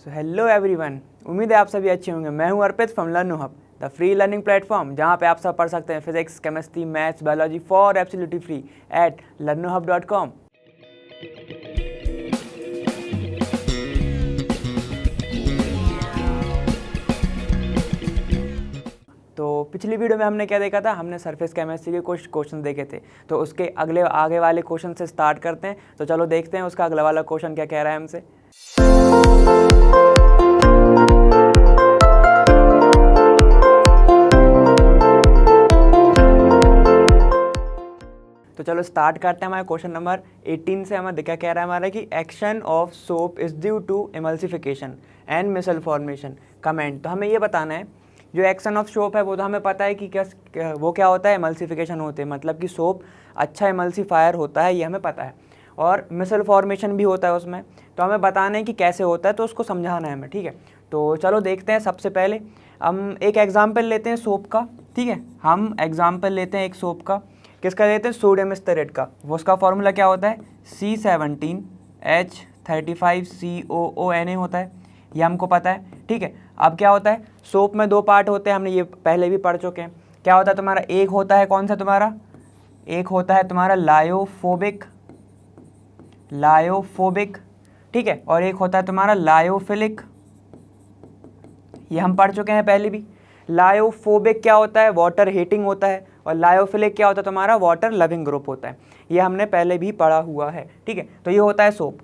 So hello everyone, उम्मीद है आप सभी अच्छे होंगे। मैं हूं Arpit from Learno Hub, the free learning platform, जहां पे आप सब पढ़ सकते हैं physics, chemistry, maths, biology for absolutely free at learnohub.com। तो पिछली वीडियो में हमने क्या देखा था, हमने सरफेस केमिस्ट्री के कुछ क्वेश्चन देखे थे। तो उसके आगे वाले क्वेश्चन से स्टार्ट करते हैं। तो चलो देखते हैं उसका अगला वाला क्वेश्चन क्या कह रहा है हमसे। तो चलो स्टार्ट करते हैं हमारे क्वेश्चन नंबर 18 से। हमें क्या कह रहा है हमारा कि action of soap is due to emulsification and micelle formation comment. तो हमें ये बताना है जो एक्शन ऑफ सोप है वो तो हमें पता है कि वो क्या होता है, एमल्सिफिकेशन होते हैं, मतलब कि सोप अच्छा एमल्सीफायर होता है, ये हमें पता है। और मिसल फॉर्मेशन भी होता है उसमें, तो हमें बताना है कि कैसे होता है, तो उसको समझाना है हमें, ठीक है। तो चलो देखते हैं। सबसे पहले हम एक एग्जाम्पल लेते हैं सोप का, ठीक है। हम एग्जाम्पल लेते हैं एक सोप का, किसका लेते हैं, सोडियम स्टेरेट का। वो उसका फॉर्मूला क्या होता है, C17H35COONA होता है, ये हमको पता है, ठीक है। अब क्या होता है, सोप में दो पार्ट होते हैं, हमने ये पहले भी पढ़ चुके हैं। क्या होता है तुम्हारा, एक होता है कौन सा तुम्हारा, एक होता है तुम्हारा लायोफोबिक, ठीक है, और एक होता है तुम्हारा लायोफिलिक, ये हम पढ़ चुके हैं पहले भी। लायोफोबिक क्या होता है, वाटर हीटिंग होता है, और लायोफिलिक क्या होता है तुम्हारा, वाटर लविंग ग्रुप होता है, ये हमने पहले भी पढ़ा हुआ है, ठीक है। तो ये होता है सोप।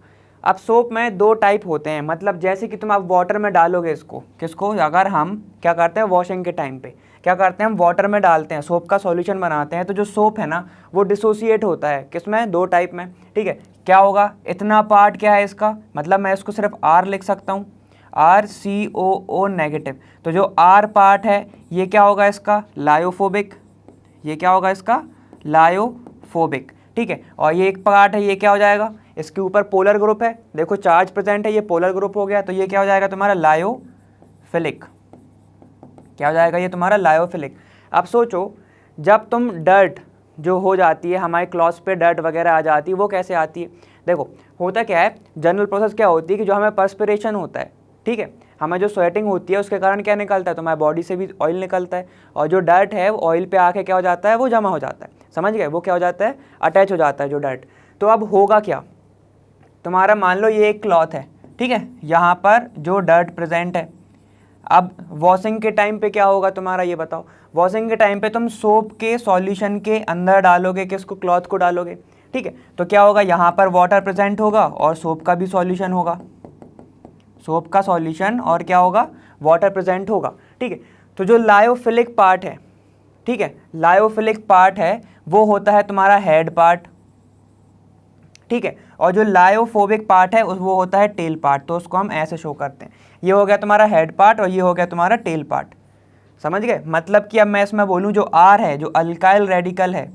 अब सोप में दो टाइप होते हैं, मतलब जैसे कि तुम आप वाटर में डालोगे इसको, किसको, अगर हम क्या करते हैं वॉशिंग के टाइम पे क्या करते हैं, हम वाटर में डालते हैं, सोप का सॉल्यूशन बनाते हैं, तो जो सोप है ना वो डिसोसिएट होता है, किसमें, दो टाइप में, ठीक है। क्या होगा, इतना पार्ट क्या है इसका, मतलब मैं इसको सिर्फ R लिख सकता हूँ, RCOO नेगेटिव। तो जो R पार्ट है ये क्या होगा इसका, लायोफोबिक, ये क्या होगा इसका, लायोफोबिक, ठीक है। और ये एक पार्ट है, ये क्या हो जाएगा, इसके ऊपर पोलर ग्रुप है, देखो चार्ज प्रेजेंट है, ये पोलर ग्रुप हो गया, तो ये क्या हो जाएगा तुम्हारा, लायोफिलिक, क्या हो जाएगा ये तुम्हारा, लायोफिलिक। अब सोचो, जब तुम डर्ट जो हो जाती है हमारे क्लॉथ्स पे, डर्ट वगैरह आ जाती है, वो कैसे आती है, देखो होता क्या है, जनरल प्रोसेस क्या होती है कि जो हमें पर्सपिरेशन होता है, ठीक है, हमें जो स्वेटिंग होती है उसके कारण क्या निकलता है, तुम्हारी बॉडी से भी ऑयल निकलता है, और जो डर्ट है वो ऑयल पे आके क्या हो जाता है, वो जमा हो जाता है, समझ गए, वो क्या हो जाता है, अटैच हो जाता है जो डर्ट। तो अब होगा क्या, तुम्हारा मान लो ये एक क्लॉथ है, ठीक है, यहाँ पर जो डर्ट प्रेजेंट है, अब वॉशिंग के टाइम पे क्या होगा तुम्हारा, ये बताओ। वॉशिंग के टाइम पे तुम सोप के सॉल्यूशन के अंदर डालोगे, किसको, क्लॉथ को डालोगे, ठीक है। तो क्या होगा, यहाँ पर वाटर प्रेजेंट होगा और सोप का भी सॉल्यूशन होगा, सोप का सॉल्यूशन और क्या होगा, वाटर प्रेजेंट होगा, ठीक है। तो जो लायोफिलिक पार्ट है, ठीक है, लायोफिलिक पार्ट है वो होता है तुम्हारा हेड पार्ट, ठीक है, और जो लायोफोबिक पार्ट है वो होता है टेल पार्ट। तो उसको हम ऐसे शो करते हैं, ये हो गया तुम्हारा हेड पार्ट और ये हो गया तुम्हारा टेल पार्ट, समझ गए। मतलब कि अब मैं इसमें बोलूँ जो R है, जो अल्काइल रेडिकल है,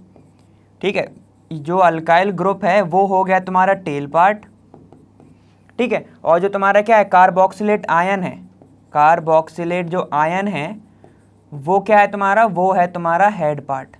ठीक है, जो अल्काइल ग्रुप है वो हो गया तुम्हारा टेल पार्ट, ठीक है। और जो तुम्हारा क्या है, कार्बोक्सिलेट आयन है, कार्बोक्सिलेट जो आयन है वो क्या है तुम्हारा, वो है तुम्हारा हेड पार्ट,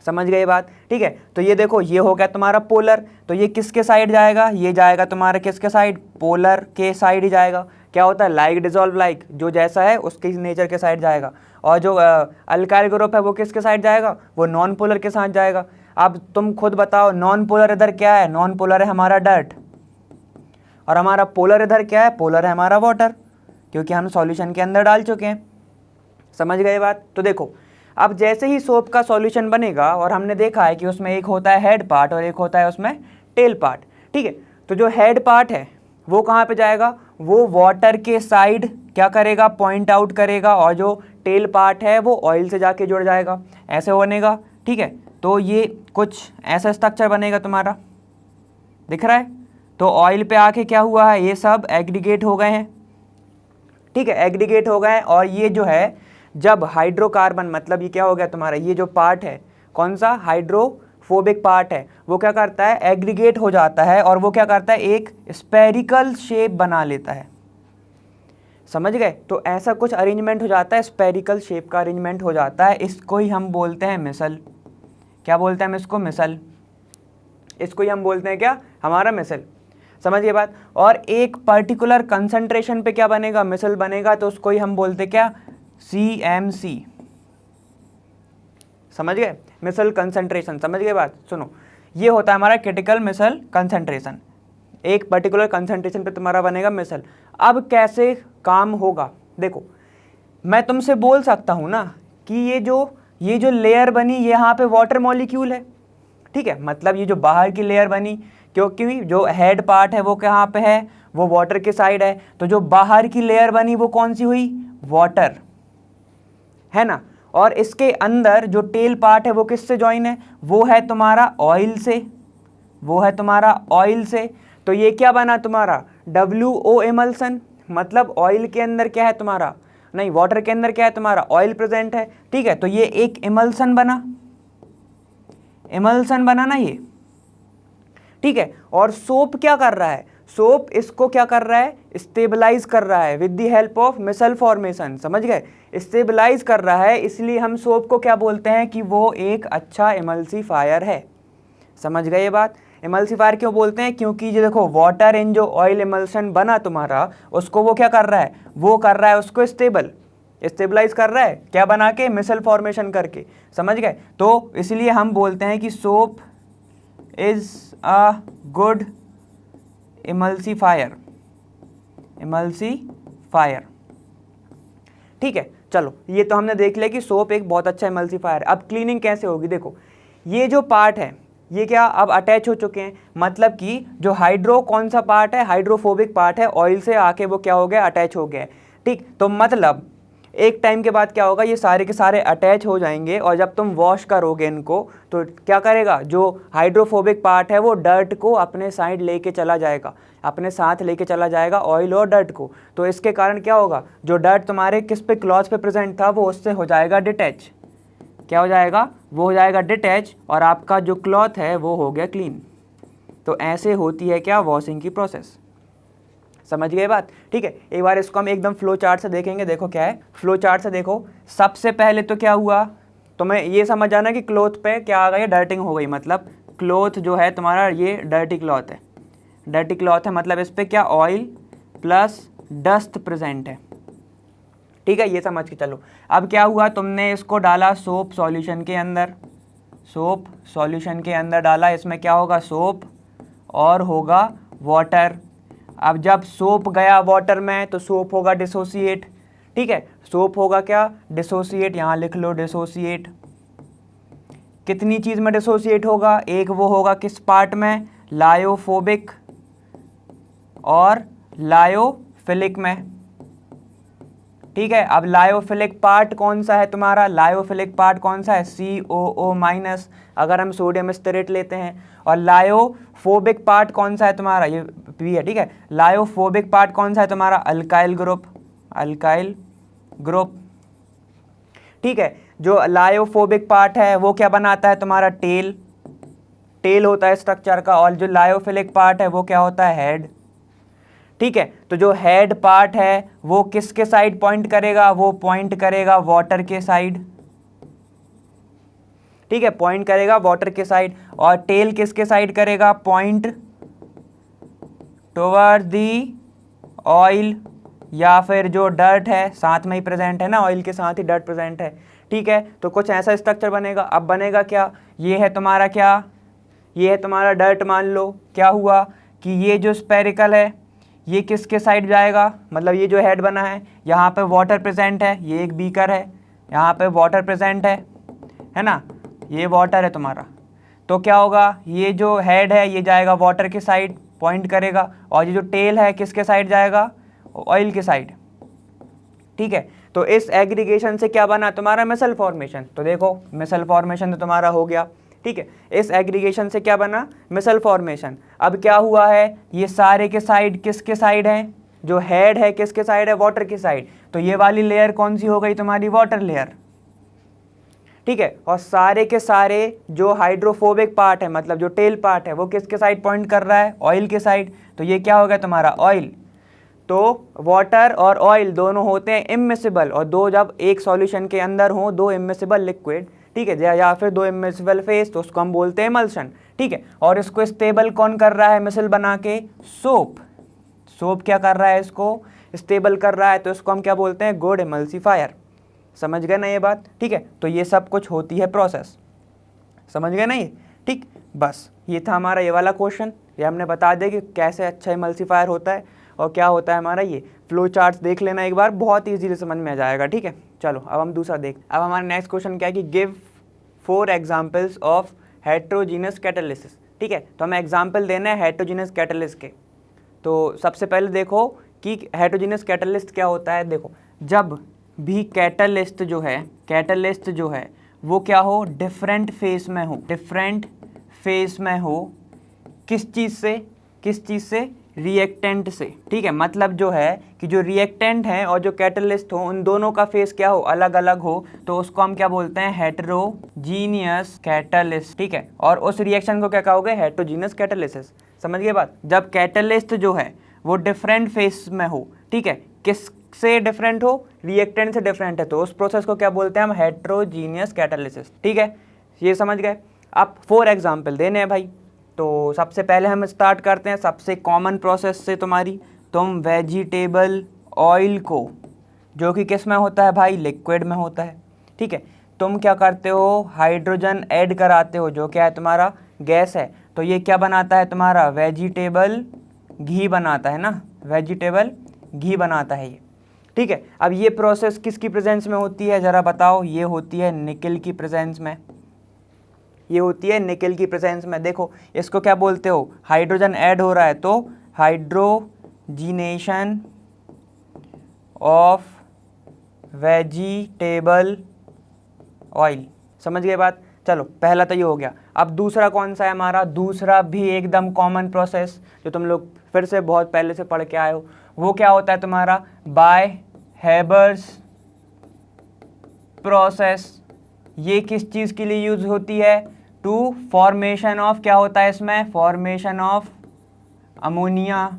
समझ गए बात, ठीक है। तो ये देखो, ये हो गया तुम्हारा पोलर, तो ये किसके साइड जाएगा, ये जाएगा तुम्हारा किसके साइड, पोलर के साइड ही जाएगा। क्या होता है, लाइक डिजॉल्व लाइक, जो जैसा है उसके नेचर के साइड जाएगा। और जो अल्काइल ग्रुप है वो किसके साइड जाएगा, वो नॉन पोलर के साथ जाएगा। अब तुम खुद बताओ, नॉन पोलर इधर क्या है, नॉन पोलर है हमारा डर्ट, और हमारा पोलर इधर क्या है, पोलर है हमारा वाटर, क्योंकि हम सॉल्यूशन के अंदर डाल चुके हैं, समझ गए बात। तो देखो, अब जैसे ही सोप का सॉल्यूशन बनेगा, और हमने देखा है कि उसमें एक होता है हेड पार्ट और एक होता है उसमें टेल पार्ट, ठीक है। तो जो हेड पार्ट है वो कहाँ पे जाएगा, वो वाटर के साइड क्या करेगा, पॉइंट आउट करेगा, और जो टेल पार्ट है वो ऑयल से जाके जुड़ जाएगा, ऐसे बनेगा, ठीक है। तो ये कुछ ऐसा स्ट्रक्चर बनेगा तुम्हारा, दिख रहा है। तो ऑयल पे आके क्या हुआ है, ये सब एग्रीगेट हो गए हैं, ठीक है, एग्रीगेट हो गए हैं। और ये जो है, जब हाइड्रोकार्बन, मतलब ये क्या हो गया तुम्हारा, ये जो पार्ट है कौन सा, हाइड्रोफोबिक पार्ट है, वो क्या करता है, एग्रीगेट हो जाता है, और वो क्या करता है, एक स्पेरिकल शेप बना लेता है, समझ गए। तो ऐसा कुछ अरेंजमेंट हो जाता है, स्पेरिकल शेप का अरेंजमेंट हो जाता है, इसको ही हम बोलते हैं मिसल। क्या बोलते हैं हम इसको, मिसल, इसको ही हम बोलते हैं क्या, हमारा मिसल, समझ गए बात। और एक पर्टिकुलर कंसंट्रेशन पे क्या बनेगा, मिसल बनेगा, तो उसको ही हम बोलते क्या, CMC। समझ गए, मिसल कंसंट्रेशन, समझ गए बात। सुनो, ये होता है हमारा क्रिटिकल मिसल कंसंट्रेशन, एक पर्टिकुलर कंसंट्रेशन पे तुम्हारा बनेगा मिसल। अब कैसे काम होगा, देखो मैं तुमसे बोल सकता हूं ना कि ये जो लेयर बनी, ये यहाँ पे वाटर मॉलिक्यूल है, ठीक है, मतलब ये जो बाहर की लेयर बनी, क्योंकि जो हेड पार्ट है वो कहाँ पे है, वो वाटर के साइड है, तो जो बाहर की लेयर बनी वो कौन सी हुई, वाटर, है ना। और इसके अंदर जो टेल पार्ट है वो किससे ज्वाइन है, वो है तुम्हारा ऑयल से, वो है तुम्हारा ऑयल से। तो ये क्या बना तुम्हारा, WO इमल्सन, मतलब ऑयल के अंदर क्या है तुम्हारा, नहीं वाटर के अंदर क्या है तुम्हारा, ऑयल प्रेजेंट है, ठीक है। तो ये एक इमल्सन बना, इमल्सन बना ना ये, ठीक है। और सोप क्या कर रहा है, सोप इसको क्या कर रहा है, स्टेबलाइज कर रहा है with the help of micelle formation, समझ गए, स्टेबलाइज कर रहा है, इसलिए हम सोप को क्या बोलते हैं कि वो एक अच्छा इमल्सीफायर है। समझ गए ये बात। इमल्सीफायर क्यों बोलते हैं, क्योंकि ये देखो वाटर इन जो ऑयल इमल्सन बना तुम्हारा, उसको वो क्या कर रहा है, वो कर रहा है उसको स्टेबलाइज कर रहा है, क्या बना के, मिसल फॉर्मेशन करके, समझ गए। तो इसलिए हम बोलते हैं कि soap is a good emulsifier, emulsifier, ठीक है। चलो ये तो हमने देख लिया कि सोप एक बहुत अच्छा इमल्सीफायर। अब क्लीनिंग कैसे होगी, देखो ये जो पार्ट है ये क्या अब अटैच हो चुके हैं, मतलब कि जो हाइड्रो कौन सा पार्ट है, हाइड्रोफोबिक पार्ट है, ऑयल से आके वो क्या हो गया, अटैच हो गया है, ठीक। तो मतलब एक टाइम के बाद क्या होगा, ये सारे के सारे अटैच हो जाएंगे, और जब तुम वॉश करोगे इनको तो क्या करेगा, जो हाइड्रोफोबिक पार्ट है वो डर्ट को अपने साइड लेके चला जाएगा, अपने साथ लेके चला जाएगा ऑयल और डर्ट को। तो इसके कारण क्या होगा, जो डर्ट तुम्हारे किस पे, क्लॉथ पे प्रेजेंट था, वो उससे हो जाएगा डिटैच, क्या हो जाएगा, वो हो जाएगा डिटैच, और आपका जो क्लॉथ है वो हो गया क्लीन। तो ऐसे होती है क्या, वॉशिंग की प्रोसेस। समझ गए बात, ठीक है। एक बार इसको हम एकदम फ्लो चार्ट से देखेंगे, देखो क्या है, फ्लो चार्ट से देखो। सबसे पहले तो क्या हुआ, तुम्हें ये समझ आना कि क्लॉथ पे क्या आ गई, डर्टिंग हो गई, मतलब क्लॉथ जो है तुम्हारा ये डर्टी क्लॉथ है, डर्टी क्लॉथ है, मतलब इस पर क्या, ऑयल प्लस डस्ट प्रेजेंट है, ठीक है, ये समझ के चलो। अब क्या हुआ, तुमने इसको डाला सोप सॉल्यूशन के अंदर, सोप सॉल्यूशन के अंदर डाला, इसमें क्या होगा, सोप और होगा वाटर। अब जब सोप गया वाटर में तो सोप होगा डिसोसिएट, ठीक है, सोप होगा क्या, डिसोसिएट, यहाँ लिख लो डिसोसिएट। कितनी चीज़ में डिसोसिएट होगा, एक वो होगा किस पार्ट में, लायोफोबिक और लायोफिलिक में, ठीक है। अब लायोफिलिक पार्ट कौन सा है तुम्हारा, लायोफिलिक पार्ट कौन सा है, COO- अगर हम सोडियम स्टेरेट लेते हैं। और लायोफोबिक पार्ट कौन सा है तुम्हारा, ये P है, ठीक है। लायोफोबिक पार्ट कौन सा है तुम्हारा, अल्काइल ग्रुप, अल्काइल ग्रुप, ठीक है। जो लायोफोबिक पार्ट है वो क्या बनाता है तुम्हारा, टेल, टेल होता है स्ट्रक्चर का, और जो लायोफिलिक पार्ट है वो क्या होता है, हेड, ठीक है। तो जो हेड पार्ट है वो किसके साइड पॉइंट करेगा, वो पॉइंट करेगा वाटर के साइड, ठीक है, पॉइंट करेगा वाटर के साइड। और टेल किसके साइड करेगा, पॉइंट टुवर्ड दी ऑयल, या फिर जो डर्ट है साथ में ही प्रेजेंट है ना, ऑयल के साथ ही डर्ट प्रेजेंट है, ठीक है। तो कुछ ऐसा स्ट्रक्चर बनेगा। अब बनेगा क्या, ये है तुम्हारा क्या, ये है तुम्हारा डर्ट, मान लो क्या हुआ कि ये जो स्पेरिकल है ये किसके साइड जाएगा, मतलब ये जो हेड बना है यहाँ पे वाटर प्रेजेंट है, ये एक बीकर है, यहाँ पे वाटर प्रेजेंट है ना, ये वाटर है तुम्हारा। तो क्या होगा, ये जो हेड है ये जाएगा वाटर के साइड पॉइंट करेगा, और ये जो टेल है किसके साइड जाएगा, ऑयल के साइड, ठीक है। तो इस एग्रीगेशन से क्या बना तुम्हारा, मिसल फॉर्मेशन। तो देखो मिसल फॉर्मेशन तो तुम्हारा हो गया, ठीक है। इस एग्रीगेशन से क्या बना, मिसल फॉर्मेशन। अब क्या हुआ है, ये सारे के साइड किसके साइड हैं, जो हेड है किसके साइड है, वाटर के साइड। तो ये वाली लेयर कौन सी हो गई तुम्हारी, वाटर लेयर, ठीक है। और सारे के सारे जो हाइड्रोफोबिक पार्ट है, मतलब जो टेल पार्ट है, वो किसके साइड पॉइंट कर रहा है, ऑयल के साइड। तो ये क्या हो गया तुम्हारा, ऑयल। तो वाटर और ऑयल दोनों होते हैं इमिसिबल, और दो जब एक सॉल्यूशन के अंदर हो, दो इमिसिबल लिक्विड, ठीक है, या फिर दो इमिसिबल फेस, तो उसको हम बोलते हैं इमल्शन, ठीक है। और इसको स्टेबल कौन कर रहा है मिसल बना के? सोप क्या कर रहा है, इसको स्टेबल कर रहा है, तो इसको हम क्या बोलते हैं? Good emulsifier. समझ गए ना ये बात? ठीक है, तो ये सब कुछ होती है प्रोसेस, समझ गए ना ये? ठीक, बस ये था हमारा ये वाला क्वेश्चन। ये हमने बता दिया कि कैसे अच्छा इमल्सिफायर होता है और क्या होता है हमारा ये फ्लो चार्ट्स देख लेना एक बार, बहुत ईजीली समझ में आ जाएगा, ठीक है। चलो अब हम दूसरा अब हमारा नेक्स्ट क्वेश्चन क्या है कि give 4 examples of heterogeneous catalysis, ठीक है। तो हमें एग्जाम्पल देना है हेट्रोजीनस कैटालिस्ट के। तो सबसे पहले देखो कि हेट्रोजीनस कैटालिस्ट क्या होता है। देखो, जब भी कैटालिस्ट जो है वो क्या हो? डिफरेंट फेस में हो, किस चीज़ से? रिएक्टेंट से, ठीक है। मतलब जो है कि जो रिएक्टेंट है और जो कैटालिस्ट हो, उन दोनों का फेस क्या हो? अलग अलग हो, तो उसको हम क्या बोलते हैं? हेटेरोजीनियस कैटालिस्ट, ठीक है। और उस रिएक्शन को क्या कहोगे? Heterogeneous catalysis. समझ गए बात? जब कैटालिस्ट जो है वो डिफरेंट फेस में हो, ठीक है, किससे डिफरेंट हो? रिएक्टेंट से डिफरेंट है, तो उस प्रोसेस को क्या बोलते हैं हम? हेटेरोजीनियस कैटालिसिस, ठीक है। ये समझ गए? अब 4 एग्जाम्पल देने हैं भाई। तो सबसे पहले हम स्टार्ट करते हैं सबसे कॉमन प्रोसेस से तुम्हारी। तुम वेजिटेबल ऑयल को, जो कि किस में होता है भाई? लिक्विड में होता है, ठीक है, तुम क्या करते हो? हाइड्रोजन ऐड कराते हो, जो क्या है तुम्हारा? गैस है। तो ये क्या बनाता है तुम्हारा? वेजिटेबल घी बनाता है ना, वेजिटेबल घी बनाता है ये, ठीक है। अब ये प्रोसेस किसकी प्रेजेंस में होती है ज़रा बताओ? ये होती है निकेल की प्रेजेंस में, देखो इसको क्या बोलते हो? हाइड्रोजन ऐड हो रहा है, तो हाइड्रोजीनेशन ऑफ वेजिटेबल ऑयल। समझ गए बात? चलो पहला तो ये हो गया। अब दूसरा कौन सा है हमारा? दूसरा भी एकदम कॉमन प्रोसेस जो तुम लोग फिर से बहुत पहले से पढ़ के आए हो। वो क्या होता है तुम्हारा? By Haber's process. ये किस चीज़ के लिए यूज होती है? टू फॉर्मेशन ऑफ, क्या होता है इसमें? Formation of ammonia.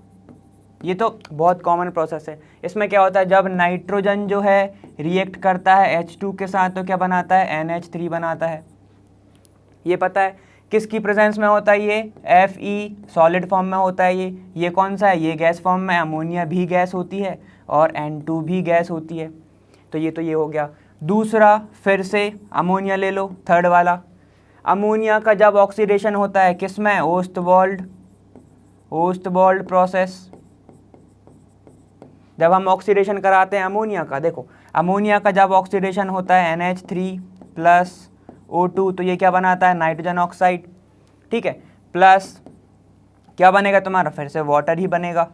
ये तो बहुत कॉमन प्रोसेस है। इसमें क्या होता है? जब नाइट्रोजन जो है रिएक्ट करता है H2 के साथ, तो क्या बनाता है? NH3 बनाता है। ये पता है किसकी प्रेजेंस में होता है? ये Fe सॉलिड फॉर्म में होता है। ये कौन सा है? ये गैस फॉर्म में। अमोनिया भी गैस होती है और N2 भी गैस होती है। तो ये हो गया। दूसरा फिर से अमोनिया ले लो, थर्ड वाला। अमोनिया का जब ऑक्सीडेशन होता है किस में? ओस्टवॉल्ड प्रोसेस। जब हम ऑक्सीडेशन कराते हैं अमोनिया का, देखो अमोनिया का जब ऑक्सीडेशन होता है NH3 प्लस O2, तो ये क्या बनाता है? नाइट्रोजन ऑक्साइड, ठीक है। प्लस क्या बनेगा तुम्हारा? फिर से वाटर ही बनेगा,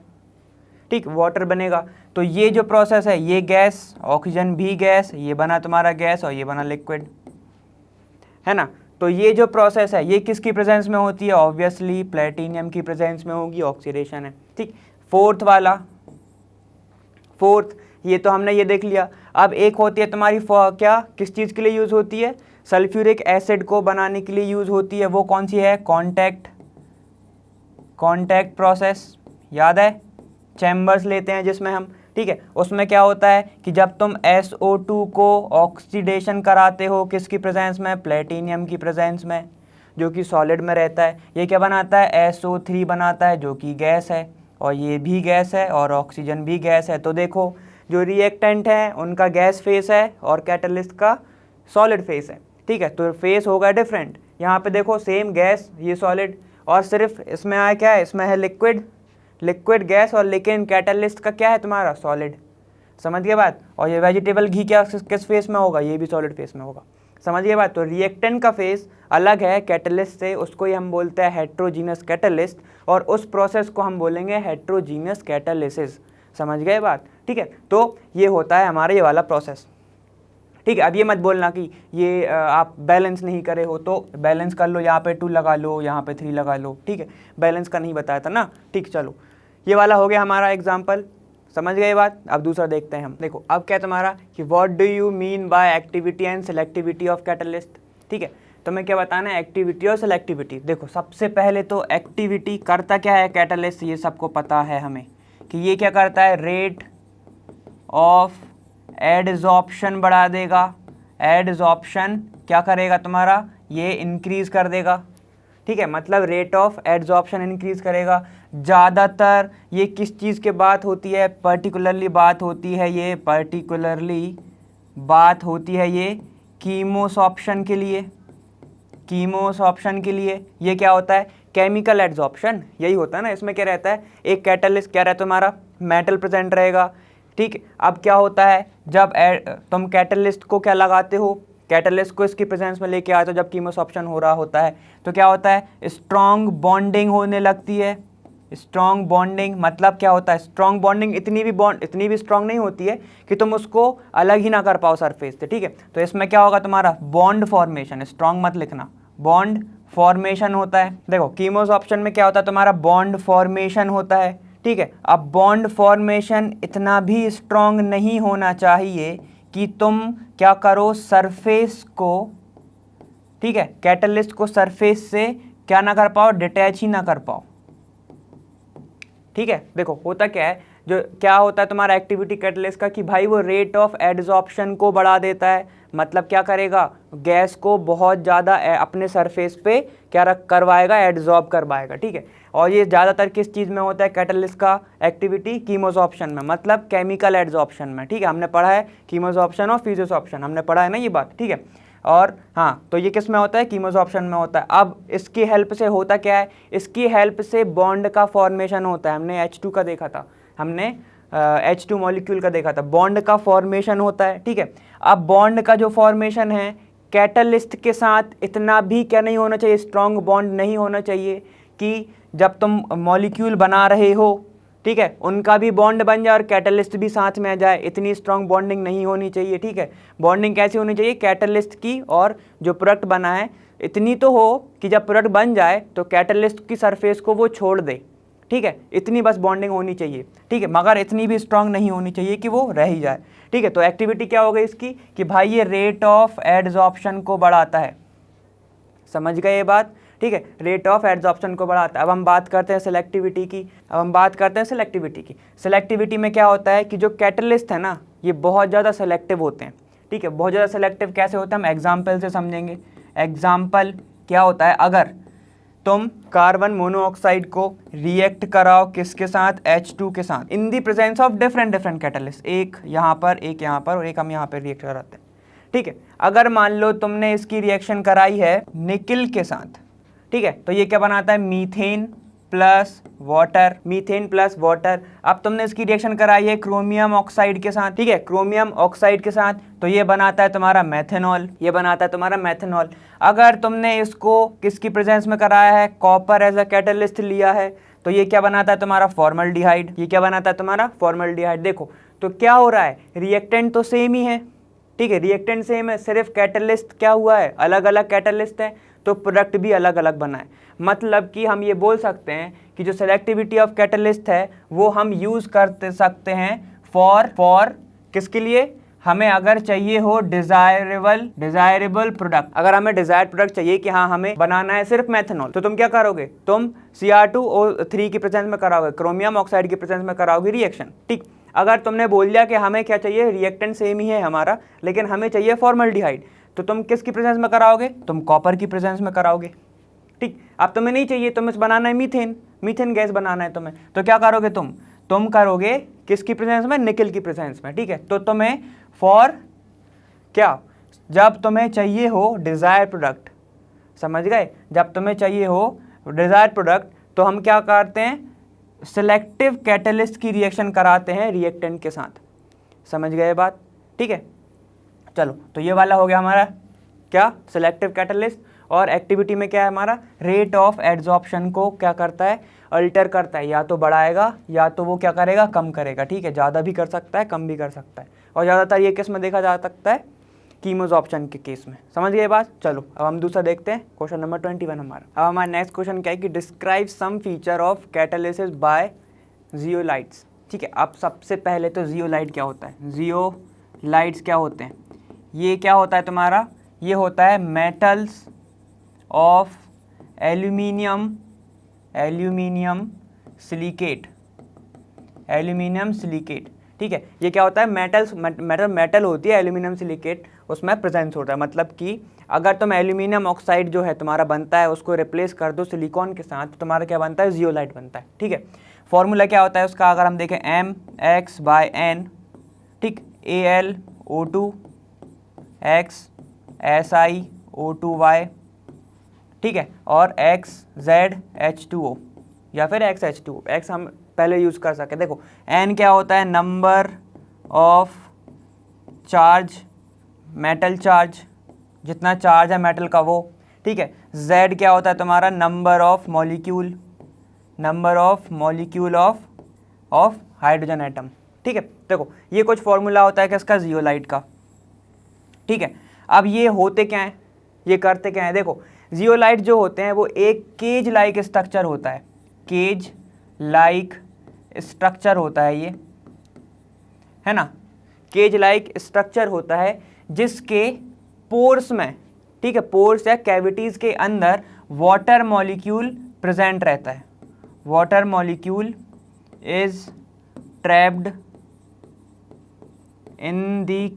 ठीक, वाटर बनेगा। तो ये जो प्रोसेस है, ये गैस, ऑक्सीजन भी गैस, ये बना तुम्हारा गैस और ये बना लिक्विड, है ना। तो ये जो प्रोसेस है ये किसकी प्रेजेंस में होती है? ऑब्वियसली प्लेटिनियम की प्रेजेंस में होगी, ऑक्सीडेशन है, ठीक। फोर्थ ये तो हमने ये देख लिया। अब एक होती है तुम्हारी क्या, किस चीज़ के लिए यूज़ होती है? सल्फ्यूरिक एसिड को बनाने के लिए यूज़ होती है। वो कौन सी है? Contact process. याद है? चैम्बर्स लेते हैं जिसमें हम, ठीक है, उसमें क्या होता है कि जब तुम SO2 को ऑक्सीडेशन कराते हो किसकी प्रेजेंस में? प्लेटिनियम की प्रेजेंस में, जो कि सॉलिड में रहता है। ये क्या बनाता है? SO3 बनाता है, जो कि गैस है, और ये भी गैस है और ऑक्सीजन भी गैस है। तो देखो जो रिएक्टेंट है उनका गैस फेस है और कैटलिस्ट का सॉलिड फेस है, ठीक है। तो फेस होगा डिफरेंट। यहाँ पे देखो सेम गैस, ये सॉलिड, और सिर्फ इसमें आया क्या है? इसमें है लिक्विड गैस, और लेकिन कैटलिस्ट का क्या है तुम्हारा? सॉलिड। समझ गए बात? और ये वेजिटेबल घी क्या किस फेस में होगा? ये भी सॉलिड फेस में होगा। समझ गए बात? तो रिएक्टेंट का फेस अलग है कैटलिस्ट से, उसको ही हम बोलते हैं हेट्रोजीनस कैटलिस्ट, और उस प्रोसेस को हम बोलेंगे हेट्रोजीनस कैटालिसिस। समझ गए बात? ठीक है, तो ये होता है हमारा ये वाला प्रोसेस, ठीक है। अब ये मत बोलना कि ये आप बैलेंस नहीं करे हो, तो बैलेंस कर लो, यहाँ पे 2 लगा लो, यहाँ पे 3 लगा लो, ठीक है। बैलेंस का नहीं बताया था ना, ठीक। चलो ये वाला हो गया हमारा एग्जाम्पल, समझ गए बात। अब दूसरा देखते हैं हम। देखो अब क्या तुम्हारा कि what do you mean by activity and selectivity of catalyst, ठीक है। तुम्हें क्या बताना है? एक्टिविटी और सेलेक्टिविटी। देखो सबसे पहले तो एक्टिविटी करता क्या है कैटलिस्ट, ये सबको पता है हमें कि ये क्या करता है? रेट ऑफ एडजॉर्प्शन बढ़ा देगा, एडजॉर्प्शन क्या करेगा तुम्हारा, ये इंक्रीज कर देगा, ठीक है, मतलब रेट ऑफ एडजॉर्प्शन इंक्रीज करेगा। ज़्यादातर ये किस चीज़ के बात होती है, पर्टिकुलरली बात होती है ये कीमोसॉर्प्शन के लिए। कीमोसॉर्प्शन के लिए ये क्या होता है, केमिकल एडजॉर्प्शन, यही होता है ना। इसमें क्या रहता है, एक कैटलिस्ट क्या रहता है तुम्हारा, मेटल प्रेजेंट रहेगा, ठीक। अब क्या होता है, जब तुम कैटलिस्ट को क्या लगाते हो, कैटलिस्ट को इसकी प्रेजेंस में लेके आते हो, जब कीमोसॉर्प्शन हो रहा होता है तो क्या होता है, स्ट्रॉन्ग बॉन्डिंग होने लगती है। स्ट्रॉन्ग बॉन्डिंग मतलब क्या होता है, स्ट्रॉन्ग बॉन्डिंग इतनी भी स्ट्रॉन्ग नहीं होती है कि तुम उसको अलग ही ना कर पाओ सरफेस से, ठीक है। तो इसमें क्या होगा तुम्हारा, बॉन्ड फॉर्मेशन, स्ट्रॉन्ग मत लिखना, बॉन्ड फॉर्मेशन होता है। देखो कीमोसॉर्प्शन में क्या होता है तुम्हारा, बॉन्ड फॉर्मेशन होता है, ठीक है। अब बॉन्ड फॉर्मेशन इतना भी स्ट्रॉन्ग नहीं होना चाहिए कि तुम क्या करो, सरफेस को, ठीक है, कैटलिस्ट को सरफेस से क्या ना कर पाओ, डिटैच ही ना कर पाओ, ठीक है। देखो होता क्या है, जो क्या होता है तुम्हारा एक्टिविटी कैटलिस्ट का, कि भाई वो रेट ऑफ एडजॉर्प्शन को बढ़ा देता है। मतलब क्या करेगा, गैस को बहुत ज़्यादा अपने सरफेस पे क्या करवाएगा, एडजॉर्ब करवाएगा, ठीक है। और ये ज़्यादातर किस चीज़ में होता है कैटलिस्ट का एक्टिविटी, कीमोसॉर्प्शन में, मतलब केमिकल एडजॉर्प्शन में, ठीक है। हमने पढ़ा है कीमोसॉर्प्शन और फिजियोसॉर्प्शन, हमने पढ़ा है ना ये बात, ठीक है। और हाँ, तो ये किस में होता है, कीमोसॉर्प्शन में होता है। अब इसकी हेल्प से होता क्या है, इसकी हेल्प से बॉन्ड का फॉर्मेशन होता है। हमने H2 का देखा था, हमने H2 मॉलिक्यूल का देखा था, बॉन्ड का फॉर्मेशन होता है, ठीक है। अब बॉन्ड का जो फॉर्मेशन है कैटलिस्ट के साथ इतना भी क्या नहीं होना चाहिए, स्ट्रॉन्ग बॉन्ड नहीं होना चाहिए कि जब तुम मॉलिक्यूल बना रहे हो, ठीक है, उनका भी बॉन्ड बन जाए और कैटलिस्ट भी साथ में आ जाए। इतनी स्ट्रॉन्ग बॉन्डिंग नहीं होनी चाहिए, ठीक है। बॉन्डिंग कैसी होनी चाहिए, कैटलिस्ट की और जो प्रोडक्ट बना है इतनी तो हो कि जब प्रोडक्ट बन जाए तो कैटलिस्ट की सरफेस को वो छोड़ दे, ठीक है। इतनी बस बॉन्डिंग होनी चाहिए, ठीक है, मगर इतनी भी स्ट्रॉन्ग नहीं होनी चाहिए कि वो रह ही जाए, ठीक है। तो एक्टिविटी क्या हो गई इसकी, कि भाई ये रेट ऑफ एडजॉर्प्शन को बढ़ाता है, समझ गए ये बात, ठीक है, रेट ऑफ एडजॉर्प्शन को बढ़ाता है। अब हम बात करते हैं सिलेक्टिविटी की। सिलेक्टिविटी में क्या होता है कि जो कैटलिस्ट है ना, ये बहुत ज़्यादा सेलेक्टिव होते हैं, ठीक है। बहुत ज़्यादा सेलेक्टिव कैसे होते हैं, हम एग्जाम्पल से समझेंगे। एग्जाम्पल क्या होता है, अगर तुम कार्बन मोनोऑक्साइड को रिएक्ट कराओ किसके साथ, H2 के साथ, in the presence of different catalyst, एक यहाँ पर, एक यहाँ पर और एक हम यहाँ पर रिएक्ट कराते हैं, ठीक है। अगर मान लो तुमने इसकी रिएक्शन कराई है निकिल के साथ, ठीक है, तो ये क्या बनाता है, methane plus water, methane plus water. अब तुमने इसकी रिएक्शन कराई है क्रोमियम ऑक्साइड के साथ, ठीक है, क्रोमियम ऑक्साइड के साथ, तो ये बनाता है तुम्हारा मेथेनॉल, ये बनाता है तुम्हारा मेथेनॉल। अगर तुमने इसको किसकी प्रेजेंस में कराया है, कॉपर एज अ कैटलिस्ट लिया है, तो ये क्या बनाता है तुम्हारा, फॉर्मल्डिहाइड, ये क्या बनाता है तुम्हारा, फॉर्मल्डिहाइड। देखो तो क्या हो रहा है, रिएक्टेंट तो सेम ही है, ठीक है, रिएक्टेंट सेम है, सिर्फ कैटलिस्ट क्या हुआ है, अलग अलग कैटलिस्ट है, तो प्रोडक्ट भी अलग अलग बना है। मतलब कि हम ये बोल सकते हैं कि जो सेलेक्टिविटी ऑफ कैटलिस्ट है वो हम यूज़ कर सकते हैं फॉर किसके लिए, हमें अगर चाहिए हो डिजायरेबल प्रोडक्ट, अगर हमें डिजायर्ड प्रोडक्ट चाहिए कि हाँ हमें बनाना है सिर्फ मेथनॉल, तो तुम क्या करोगे, तुम Cr2O3 की प्रेजेंस में कराओगे, क्रोमियम ऑक्साइड की प्रेजेंस में कराओगे रिएक्शन, ठीक। अगर तुमने बोल दिया कि हमें क्या चाहिए, रिएक्टेंट सेम ही है हमारा, लेकिन हमें चाहिए फॉर्मल्डिहाइड, तो तुम किसकी प्रेजेंस में कराओगे, तुम कॉपर की प्रेजेंस में कराओगे, ठीक। अब तुम्हें नहीं चाहिए, तुम्हें बनाना है मीथेन गैस बनाना है तुम्हें, तो क्या करोगे तुम करोगे किसकी प्रेजेंस में, निकिल की प्रेजेंस में, ठीक है। तो तुम्हें फॉर क्या, जब तुम्हें चाहिए हो डिजायर प्रोडक्ट, समझ गए, जब तुम्हें चाहिए हो डिजायर प्रोडक्ट, तो हम क्या करते हैं, सिलेक्टिव कैटलिस्ट की रिएक्शन कराते हैं रिएक्टेंट के साथ, समझ गए बात, ठीक है। चलो तो ये वाला हो गया हमारा क्या, सिलेक्टिव कैटलिस्ट। और एक्टिविटी में क्या है हमारा, रेट ऑफ एडजॉर्प्शन को क्या करता है, अल्टर करता है, या तो बढ़ाएगा या तो वो क्या करेगा, कम करेगा, ठीक है। ज़्यादा भी कर सकता है, कम भी कर सकता है, और ज़्यादातर ये केस में देखा जा सकता है कीमोसॉर्प्शन के केस में, समझ गए बात। चलो अब हम दूसरा देखते हैं, क्वेश्चन नंबर 21 हमारा। अब हमारा नेक्स्ट क्वेश्चन क्या है कि describe some feature of catalysis by zeolites, ठीक है। अब सबसे पहले तो जियोलाइट क्या होता है, जियोलाइट्स क्या होते हैं, ये क्या होता है तुम्हारा, ये होता है मेटल्स ऑफ एल्यूमिनियम सिलिकेट, ठीक है। ये क्या होता है, मेटल होती है एल्यूमिनियम सिलिकेट, उसमें प्रेजेंस होता है। मतलब कि अगर तुम एल्यूमिनियम ऑक्साइड जो है तुम्हारा बनता है उसको रिप्लेस कर दो सिलिकॉन के साथ, तो तुम्हारा क्या बनता है, जियोलाइट बनता है। ठीक है। फॉर्मूला क्या होता है उसका, अगर हम देखें mx/n, ठीक, AlO2 x SiO2y, ठीक है, और XZH2O या फिर XH2O। X हम पहले यूज़ कर सके। देखो N क्या होता है, number of charge, metal charge, जितना चार्ज है मेटल का वो, ठीक है। Z क्या होता है तुम्हारा, number of molecule of hydrogen atom, ठीक है। देखो ये कुछ फॉर्मूला होता है किसका, जियोलाइट का, ठीक है। अब ये होते क्या हैं, ये करते क्या हैं, देखो जियोलाइट जो होते हैं वो एक केज लाइक स्ट्रक्चर होता है, केज लाइक स्ट्रक्चर होता है ये, है ना, केज लाइक स्ट्रक्चर होता है जिसके पोर्स में, ठीक है, पोर्स या कैविटीज़ के अंदर वाटर मॉलिक्यूल प्रेजेंट रहता है। Water molecule is trapped in the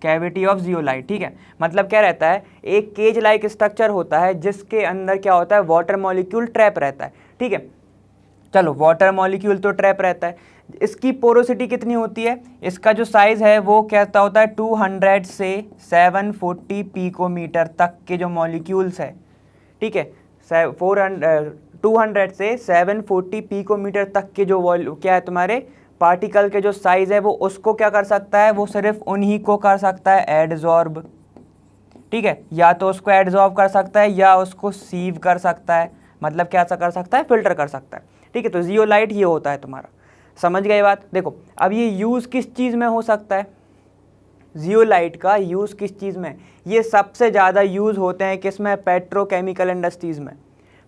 cavity of zeolite, ठीक है। मतलब क्या रहता है, एक केज लाइक स्ट्रक्चर होता है जिसके अंदर क्या होता है, वाटर मॉलिक्यूल ट्रैप रहता है, ठीक है। चलो वाटर मॉलिक्यूल तो ट्रैप रहता है, इसकी पोरोसिटी कितनी होती है, इसका जो साइज़ है वो कहता होता है 200 से 740 पिकोमीटर तक के जो मॉलिक्यूल्स है, ठीक है, 200 से 740 पिकोमीटर तक के जो क्या है तुम्हारे पार्टिकल के जो साइज़ है वो उसको क्या कर सकता है, वो सिर्फ उन्हीं को कर सकता है एडजॉर्ब, ठीक है, या तो उसको एडजॉर्ब कर सकता है या उसको सीव कर सकता है, मतलब क्या कर सकता है, फिल्टर कर सकता है, ठीक है। तो जियोलाइट ये होता है तुम्हारा, समझ गए बात। देखो अब ये यूज़ किस चीज़ में हो सकता है, जियोलाइट का यूज़ किस चीज़ में, ये सबसे ज़्यादा यूज़ होते हैं किस में, पेट्रोकेमिकल इंडस्ट्रीज़ में।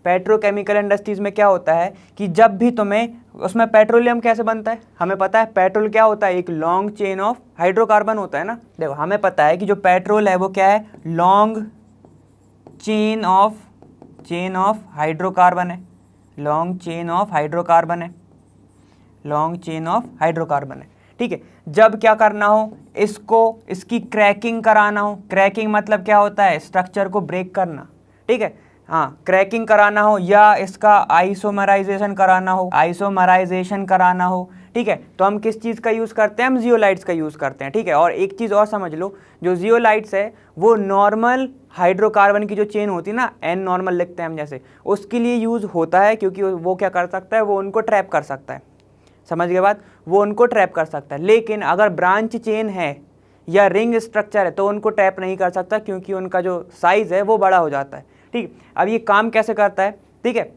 पेट्रोकेमिकल इंडस्ट्रीज़ में क्या होता है कि जब भी तुम्हें, उसमें पेट्रोलियम कैसे बनता है हमें पता है, पेट्रोल क्या होता है, एक लॉन्ग चेन ऑफ हाइड्रोकार्बन होता है ना। देखो हमें पता है कि जो पेट्रोल है वो क्या है, लॉन्ग चेन ऑफ हाइड्रोकार्बन है, लॉन्ग चेन ऑफ हाइड्रोकार्बन है, ठीक है। जब क्या करना हो, इसकी क्रैकिंग कराना हो, क्रैकिंग मतलब क्या होता है, स्ट्रक्चर को ब्रेक करना, ठीक है, हाँ, क्रैकिंग कराना हो या इसका आइसोमराइजेशन कराना हो, ठीक है, तो हम किस चीज़ का यूज़ करते हैं, हम जियोलाइट्स का यूज़ करते हैं, ठीक है। और एक चीज़ और समझ लो, जो जियोलाइट्स है वो नॉर्मल हाइड्रोकार्बन की जो चेन होती है ना, एन नॉर्मल लिखते हैं हम जैसे, उसके लिए यूज़ होता है, क्योंकि वो क्या कर सकता है, वो उनको ट्रैप कर सकता है, समझ गए बात, वो उनको ट्रैप कर सकता है। लेकिन अगर ब्रांच चेन है या रिंग स्ट्रक्चर है तो उनको ट्रैप नहीं कर सकता, क्योंकि उनका जो साइज़ है वो बड़ा हो जाता है, ठीक। अब ये काम कैसे करता है, ठीक है,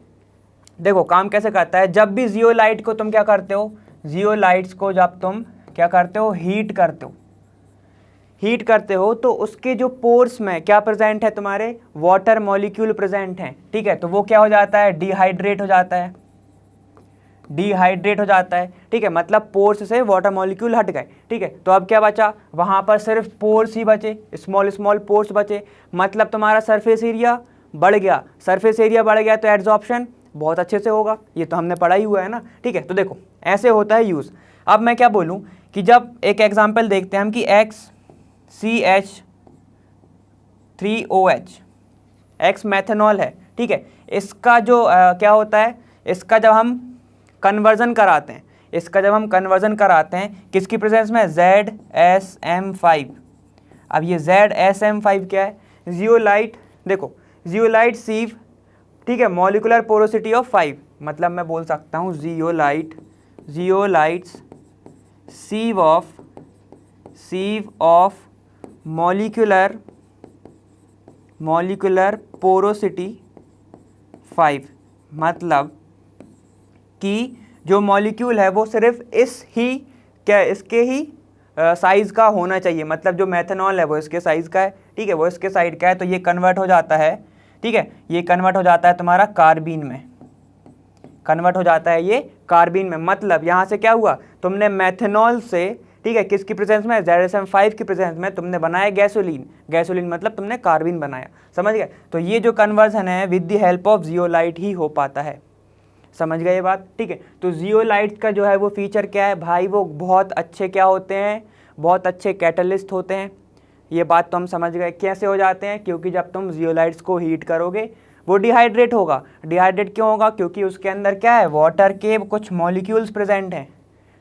देखो काम कैसे करता है, जब भी जियोलाइट को तुम क्या करते हो, जियोलाइट्स को जब तुम क्या करते हो, हीट करते हो तो उसके जो पोर्स में क्या प्रेजेंट है, तुम्हारे वाटर मॉलिक्यूल प्रेजेंट हैं, ठीक है। तो वो क्या हो जाता है, डिहाइड्रेट हो जाता है, ठीक है, मतलब पोर्स से वाटर मॉलिक्यूल हट गए, ठीक है। तो अब क्या बचा, वहाँ पर सिर्फ पोर्स ही बचे, स्मॉल पोर्स बचे, मतलब तुम्हारा सरफेस एरिया बढ़ गया, तो एड्जॉर्प्शन बहुत अच्छे से होगा, ये तो हमने पढ़ा ही हुआ है ना, ठीक है। तो देखो ऐसे होता है यूज़। अब मैं क्या बोलूँ कि जब एक एग्जांपल देखते हैं हम कि XCH3OH, X मैथेनॉल है, ठीक है, इसका जो क्या होता है, इसका जब हम कन्वर्जन कराते हैं, किसकी प्रेजेंस में, ZSM5। अब ये ZSM5 क्या है, जियोलाइट, देखो जियोलाइट सीव, ठीक है, मॉलिकुलर पोरोसिटी ऑफ 5, मतलब मैं बोल सकता हूँ जियोलाइट्स सीव ऑफ मॉलिकुलर पोरोसिटी 5, मतलब कि जो मॉलिक्यूल है वो सिर्फ इसके ही साइज़ का होना चाहिए, मतलब जो मेथनॉल है वो इसके साइज़ का है, ठीक है, वो इसके साइड का है, तो ये कन्वर्ट हो जाता है, ठीक है, ये कन्वर्ट हो जाता है तुम्हारा कार्बीन में, मतलब यहाँ से क्या हुआ, तुमने मेथनॉल से, ठीक है, किसकी प्रेजेंस में, ZSM5 की प्रेजेंस में तुमने बनाया गैसोलीन मतलब तुमने कार्बीन बनाया, समझ गए। तो ये जो कन्वर्जन है with the help of zeolite ही हो पाता है, समझ गए ये बात, ठीक है। तो जियोलाइट्स का जो है वो फीचर क्या है भाई, वो बहुत अच्छे क्या होते हैं, बहुत अच्छे कैटलिस्ट होते हैं। ये बात तो हम समझ गए कैसे हो जाते हैं, क्योंकि जब तुम जियोलाइट्स को हीट करोगे वो डिहाइड्रेट होगा। डिहाइड्रेट क्यों होगा, क्योंकि उसके अंदर क्या है, वाटर के कुछ मॉलिक्यूल्स प्रेजेंट हैं,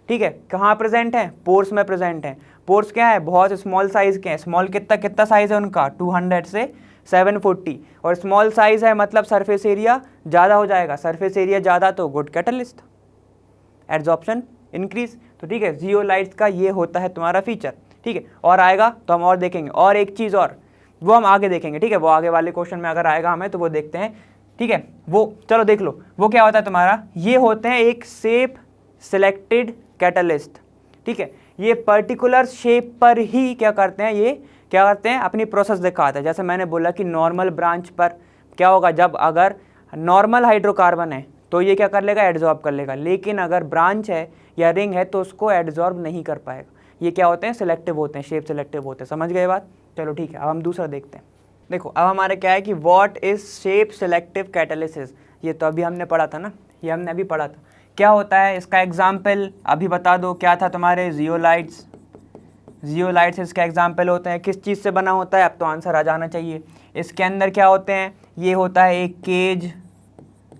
ठीक है। कहाँ प्रेजेंट हैं, पोर्स में प्रेजेंट हैं। पोर्स क्या है, बहुत स्मॉल साइज़ के हैं। स्मॉल कितना कितना साइज़ है उनका, 200 से 740, और स्मॉल साइज़ है मतलब सरफेस एरिया ज़्यादा हो जाएगा। सरफेस एरिया ज़्यादा तो गुड कैटलिस्ट, एड्जॉर्प्शन इंक्रीज। तो ठीक है, जियोलाइट्स का ये होता है तुम्हारा फीचर, ठीक है। और आएगा तो हम और देखेंगे, और एक चीज़ और वो हम आगे देखेंगे, ठीक है। वो आगे वाले क्वेश्चन में अगर आएगा हमें तो वो देखते हैं, ठीक है। वो चलो देख लो, वो क्या होता है तुम्हारा, ये होते हैं एक शेप सिलेक्टेड कैटलिस्ट, ठीक है। ये पर्टिकुलर शेप पर ही क्या करते हैं, ये क्या करते हैं, अपनी प्रोसेस दिखाते हैं। जैसे मैंने बोला कि नॉर्मल ब्रांच पर क्या होगा, जब अगर नॉर्मल हाइड्रोकार्बन है तो ये क्या कर लेगा, एड्जॉर्ब कर लेगा। लेकिन अगर ब्रांच है या रिंग है तो उसको एड्जॉर्ब नहीं कर पाएगा। ये क्या होते हैं, सिलेक्टिव होते हैं, शेप सिलेक्टिव होते हैं। समझ गए बात, चलो ठीक है। अब हम दूसरा देखते हैं। देखो अब हमारे क्या है कि what is shape selective catalysis, ये तो अभी हमने पढ़ा था ना, ये हमने अभी पढ़ा था। क्या होता है इसका एग्जाम्पल अभी बता दो, क्या था तुम्हारे, जियोलाइट्स। जियोलाइट्स इसका एग्जाम्पल होते हैं। किस चीज़ से बना होता है, अब तो आंसर आ जाना चाहिए। इसके अंदर क्या होते हैं, ये होता है एक केज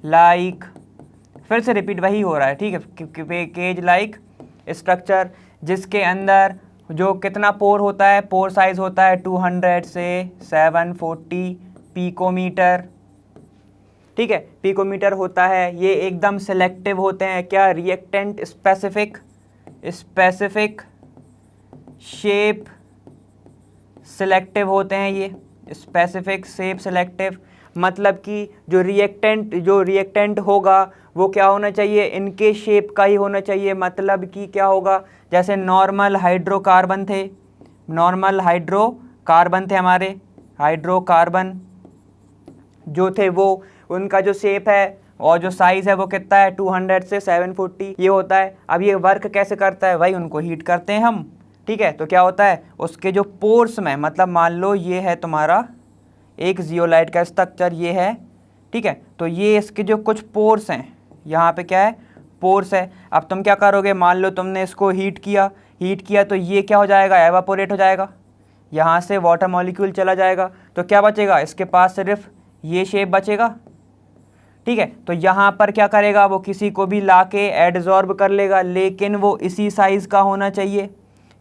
लाइक, फिर से रिपीट वही हो रहा है, ठीक है, केज लाइक स्ट्रक्चर, जिसके अंदर जो कितना पोर होता है, पोर साइज होता है 200 से 740 पिकोमीटर, ठीक है, पिकोमीटर होता है। ये एकदम सिलेक्टिव होते हैं, क्या, reactant specific, specific shape selective होते हैं ये, स्पेसिफिक शेप सिलेक्टिव। मतलब कि जो रिएक्टेंट होगा वो क्या होना चाहिए, इनके शेप का ही होना चाहिए। मतलब कि क्या होगा, जैसे नॉर्मल हाइड्रोकार्बन थे, नॉर्मल हाइड्रोकार्बन थे हमारे, हाइड्रोकार्बन जो थे वो, उनका जो शेप है और जो साइज़ है वो कितना है, 200 से 740 ये होता है। अब ये वर्क कैसे करता है भाई, उनको हीट करते हैं हम, ठीक है। तो क्या होता है, उसके जो पोर्स में, मतलब मान लो ये है तुम्हारा एक जियोलाइट का स्ट्रक्चर, ये है, ठीक है। तो ये इसके जो कुछ पोर्स हैं, यहाँ पे क्या है, पोर्स है। अब तुम क्या करोगे, मान लो तुमने इसको हीट किया तो ये क्या हो जाएगा, एवापोरेट हो जाएगा, यहाँ से वाटर मॉलिक्यूल चला जाएगा। तो क्या बचेगा, इसके पास सिर्फ ये शेप बचेगा, ठीक है। तो यहाँ पर क्या करेगा, वो किसी को भी लाके एडजॉर्ब कर लेगा, लेकिन वो इसी साइज़ का होना चाहिए।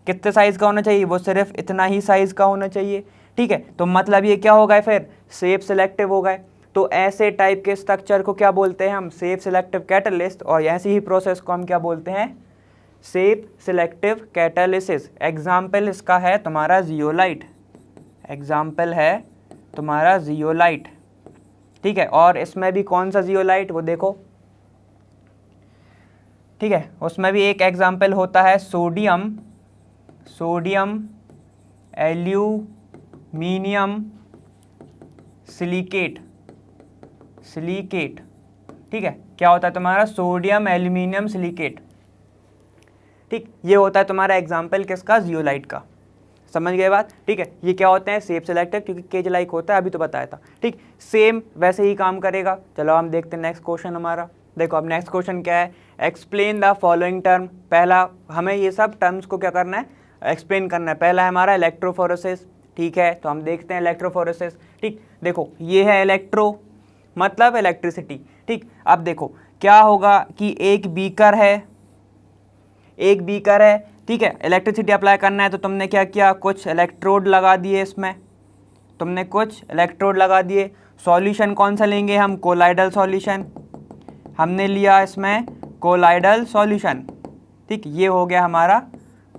कितने साइज़ का होना चाहिए, वो सिर्फ इतना ही साइज़ का होना चाहिए, ठीक है। तो मतलब ये क्या हो गए, फिर शेप सिलेक्टिव हो गए। तो ऐसे टाइप के स्ट्रक्चर को क्या बोलते हैं हम, शेप सिलेक्टिव कैटलिस्ट। और ऐसी ही प्रोसेस को हम क्या बोलते हैं, शेप सिलेक्टिव कैटालिसिस। एग्जाम्पल इसका है तुम्हारा जियोलाइट, एग्जाम्पल है तुम्हारा जियोलाइट, ठीक है। और इसमें भी कौन सा जियोलाइट, वो देखो, ठीक है। उसमें भी एक एग्जाम्पल होता है सोडियम एल्यूमिनियम सिलिकेट, ठीक है। क्या होता है तुम्हारा, सोडियम एल्यूमिनियम सिलिकेट, ठीक। ये होता है तुम्हारा एग्जाम्पल किसका, जियोलाइट का। समझ गए बात, ठीक है। ये क्या होते हैं, शेप सिलेक्टिव, क्योंकि केज लाइक होता है, अभी तो बताया था, ठीक। सेम वैसे ही काम करेगा। चलो हम देखते हैं नेक्स्ट क्वेश्चन हमारा। देखो अब नेक्स्ट क्वेश्चन क्या है, एक्सप्लेन द फॉलोइंग टर्म। पहला हमें ये सब टर्म्स को क्या करना है, एक्सप्लेन करना है। पहला है हमारा इलेक्ट्रोफोरेसिस, ठीक है। तो हम देखते हैं इलेक्ट्रोफोरेसिस, ठीक। देखो ये है इलेक्ट्रो, मतलब इलेक्ट्रिसिटी, ठीक। अब देखो क्या होगा कि एक बीकर है, ठीक है। इलेक्ट्रिसिटी अप्लाई करना है तो तुमने क्या किया, कुछ इलेक्ट्रोड लगा दिए इसमें, तुमने कुछ इलेक्ट्रोड लगा दिए। सॉल्यूशन कौन सा लेंगे हम, कोलाइडल सॉल्यूशन, हमने लिया इसमें कोलाइडल सॉल्यूशन, ठीक। ये हो गया हमारा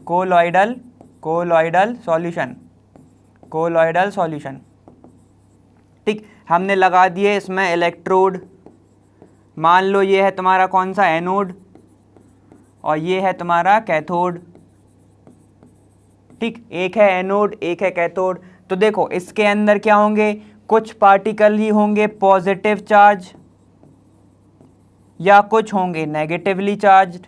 कोलॉइडल सॉल्यूशन, ठीक। हमने लगा दिए इसमें इलेक्ट्रोड। मान लो ये है तुम्हारा कौन सा, एनोड, और ये है तुम्हारा कैथोड, ठीक। एक है एनोड, एक है कैथोड। तो देखो इसके अंदर क्या होंगे, कुछ पार्टिकल ही होंगे पॉजिटिव चार्ज या कुछ होंगे नेगेटिवली चार्ज्ड,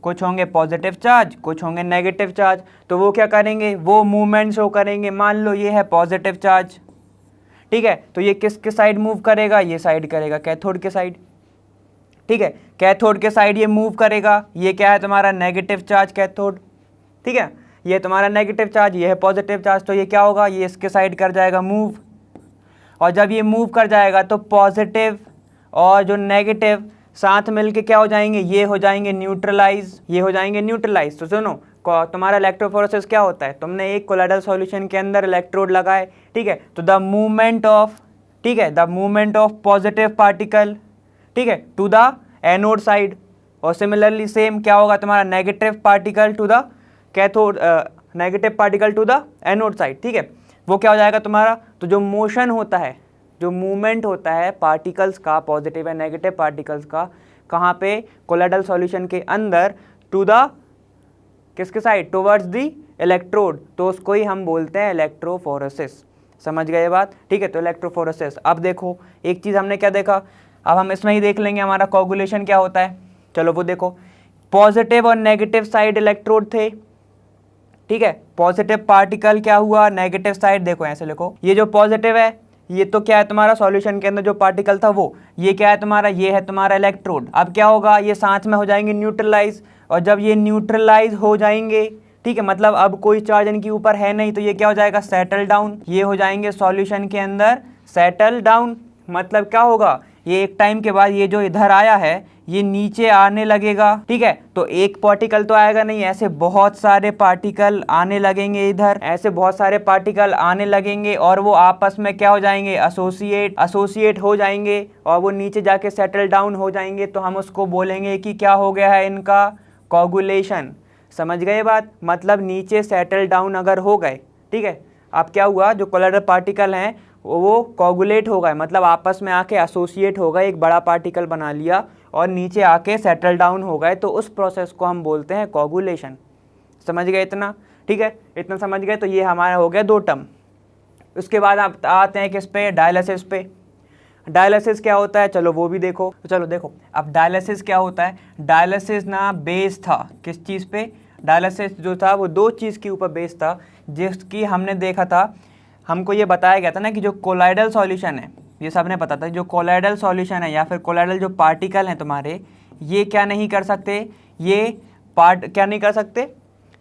कुछ होंगे पॉजिटिव चार्ज, कुछ होंगे नेगेटिव चार्ज। तो वो क्या करेंगे, वो मूवमेंट शो करेंगे। मान लो ये है पॉजिटिव चार्ज, ठीक है। तो ये किसके साइड मूव करेगा, ये साइड करेगा, कैथोड के साइड, ठीक है। कैथोड के साइड ये मूव करेगा, ये क्या है तुम्हारा नेगेटिव चार्ज कैथोड, ठीक है, ये तुम्हारा नेगेटिव चार्ज, ये है पॉजिटिव चार्ज, तो ये क्या होगा, ये इसके साइड कर जाएगा मूव, और जब ये मूव कर जाएगा तो पॉजिटिव और जो नेगेटिव साथ मिलके क्या हो जाएंगे, ये हो जाएंगे न्यूट्रलाइज, ये हो जाएंगे न्यूट्रलाइज। तो सुनो तुम्हारा इलेक्ट्रोफोरेसिस क्या होता है, तुमने एक कोलाइडल सॉल्यूशन के अंदर इलेक्ट्रोड लगाए, ठीक है, तो द मूवमेंट ऑफ, ठीक है, the movement of positive particle, ठीक है, टू द एनोड साइड, और सिमिलरली सेम क्या होगा तुम्हारा negative particle to the cathode, negative particle to the anode side, ठीक है, वो क्या हो जाएगा तुम्हारा। तो जो मोशन होता है, जो मूवमेंट होता है पार्टिकल्स का, पॉजिटिव एंड नेगेटिव पार्टिकल्स का, कहाँ पे, कोलाइडल सॉल्यूशन के अंदर, टू द किसके साइड, टुवर्ड्स द इलेक्ट्रोड, तो उसको ही हम बोलते हैं इलेक्ट्रोफोरेसिस। समझ गए ये बात, ठीक है। तो इलेक्ट्रोफोरेसिस, अब देखो एक चीज़ हमने क्या देखा, अब हम इसमें ही देख लेंगे हमारा कोगुलेशन क्या होता है। चलो वो देखो, पॉजिटिव और नेगेटिव साइड इलेक्ट्रोड थे, ठीक है, पॉजिटिव पार्टिकल क्या हुआ, नेगेटिव साइड, देखो ऐसे लिखो, ये जो पॉजिटिव है ये तो क्या है तुम्हारा सॉल्यूशन के अंदर जो पार्टिकल था वो, ये क्या है तुम्हारा, ये है तुम्हारा इलेक्ट्रोड। अब क्या होगा, ये साथ में हो जाएंगे न्यूट्रलाइज, और जब ये न्यूट्रलाइज हो जाएंगे, ठीक है, मतलब अब कोई चार्ज इनके ऊपर है नहीं, तो ये क्या हो जाएगा, सेटल डाउन, ये हो जाएंगे सॉल्यूशन के अंदर सेटल डाउन। मतलब क्या होगा, ये एक टाइम के बाद ये जो इधर आया है ये नीचे आने लगेगा, ठीक है, तो एक पार्टिकल तो आएगा नहीं, ऐसे बहुत सारे पार्टिकल आने लगेंगे इधर, ऐसे बहुत सारे पार्टिकल आने लगेंगे, और वो आपस में क्या हो जाएंगे, एसोसिएट हो जाएंगे, और वो नीचे जाके सेटल डाउन हो जाएंगे, तो हम उसको बोलेंगे कि क्या हो गया है, इनका कोगुलेशन। समझ गए बात, मतलब नीचे सेटल डाउन अगर हो गए, ठीक है, अब क्या हुआ, जो कोलाइडल पार्टिकल हैं वो कोगुलेट हो गए, मतलब आपस में आके एसोसिएट हो गए, एक बड़ा पार्टिकल बना लिया और नीचे आके सेटल डाउन हो गए, तो उस प्रोसेस को हम बोलते हैं कोगुलेशन। समझ गए इतना, ठीक है, इतना समझ गए। तो ये हमारा हो गया 2 टर्म। उसके बाद आप आते हैं किस पे, डायलिसिस पे। डायलिसिस क्या होता है, चलो वो भी देखो। तो चलो देखो, अब डायलिसिस क्या होता है, डायलिसिस ना बेस था किस चीज़ पे, डायलिसिस जो था वो 2 चीज़ के ऊपर बेस था, जिसकी हमने देखा था, हमको ये बताया गया था ना कि जो कोलाइडल सॉल्यूशन है, ये सब ने पता था, जो कोलाइडल सॉल्यूशन है या फिर कोलाइडल जो पार्टिकल हैं तुम्हारे, ये क्या नहीं कर सकते, ये क्या नहीं कर सकते,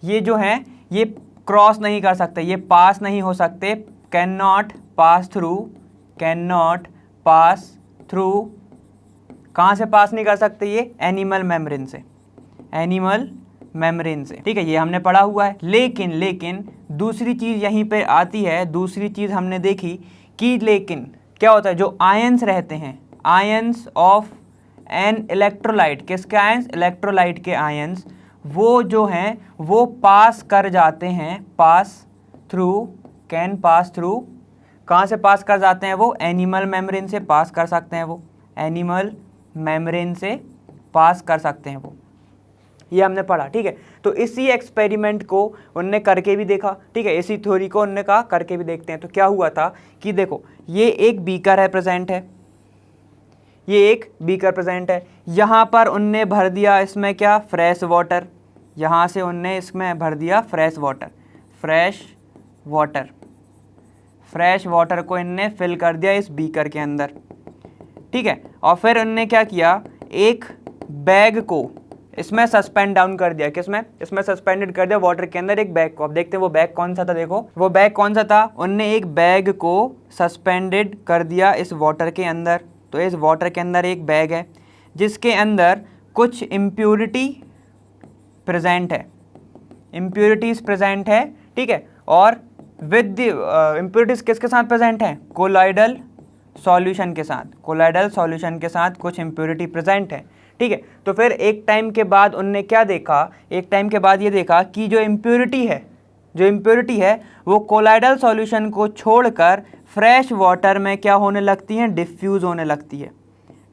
ये जो हैं ये क्रॉस नहीं कर सकते, ये पास नहीं हो सकते, कैन नॉट पास थ्रू, कहाँ से पास नहीं कर सकते, ये एनिमल मेम्ब्रेन से, ठीक है, ये हमने पढ़ा हुआ है। लेकिन दूसरी चीज़ यहीं पे आती है, दूसरी चीज़ हमने देखी कि लेकिन क्या होता है, जो आयंस रहते हैं, आयंस ऑफ एन इलेक्ट्रोलाइट, किसके आयंस, इलेक्ट्रोलाइट के आयंस, वो जो हैं वो पास कर जाते हैं, कैन पास थ्रू, कहाँ से पास कर जाते हैं वो, एनिमल मेम्ब्रेन से पास कर सकते हैं वो, एनिमल मेम्ब्रेन से पास कर सकते हैं वो, ये हमने पढ़ा, ठीक है। तो इसी एक्सपेरिमेंट को उनने करके भी देखा, ठीक है, इसी थ्योरी को उनने कहा करके भी देखते हैं। तो क्या हुआ था कि देखो, ये एक बीकर है प्रेजेंट है, ये एक बीकर प्रेजेंट है, यहाँ पर उनने भर दिया इसमें क्या, फ्रेश वाटर, यहाँ से उनने इसमें भर दिया फ्रेश वाटर को इनने फिल कर दिया इस बीकर के अंदर, ठीक है, और फिर उनने क्या किया, एक बैग को इसमें सस्पेंड डाउन कर दिया, किसमें, इसमें सस्पेंडेड कर दिया वाटर के अंदर एक बैग को। अब देखते हैं वो बैग कौन सा था, देखो वो बैग कौन सा था, उनने एक बैग को सस्पेंडेड कर दिया इस वाटर के अंदर। तो इस वाटर के अंदर एक बैग है जिसके अंदर कुछ इम्प्योरिटी प्रेजेंट है, इम्प्योरिटीज़ प्रेजेंट है, ठीक है, और विद द इम्प्योरिटीज़ किसके साथ प्रेजेंट है, कोलाइडल सॉल्यूशन के साथ कुछ इम्प्योरिटी प्रेजेंट है, ठीक है। तो फिर एक टाइम के बाद उनने क्या देखा, एक टाइम के बाद ये देखा कि जो इम्प्योरिटी है वो कोलाइडल सॉल्यूशन को छोड़कर फ्रेश वाटर में क्या होने लगती हैं, डिफ्यूज़ होने लगती है,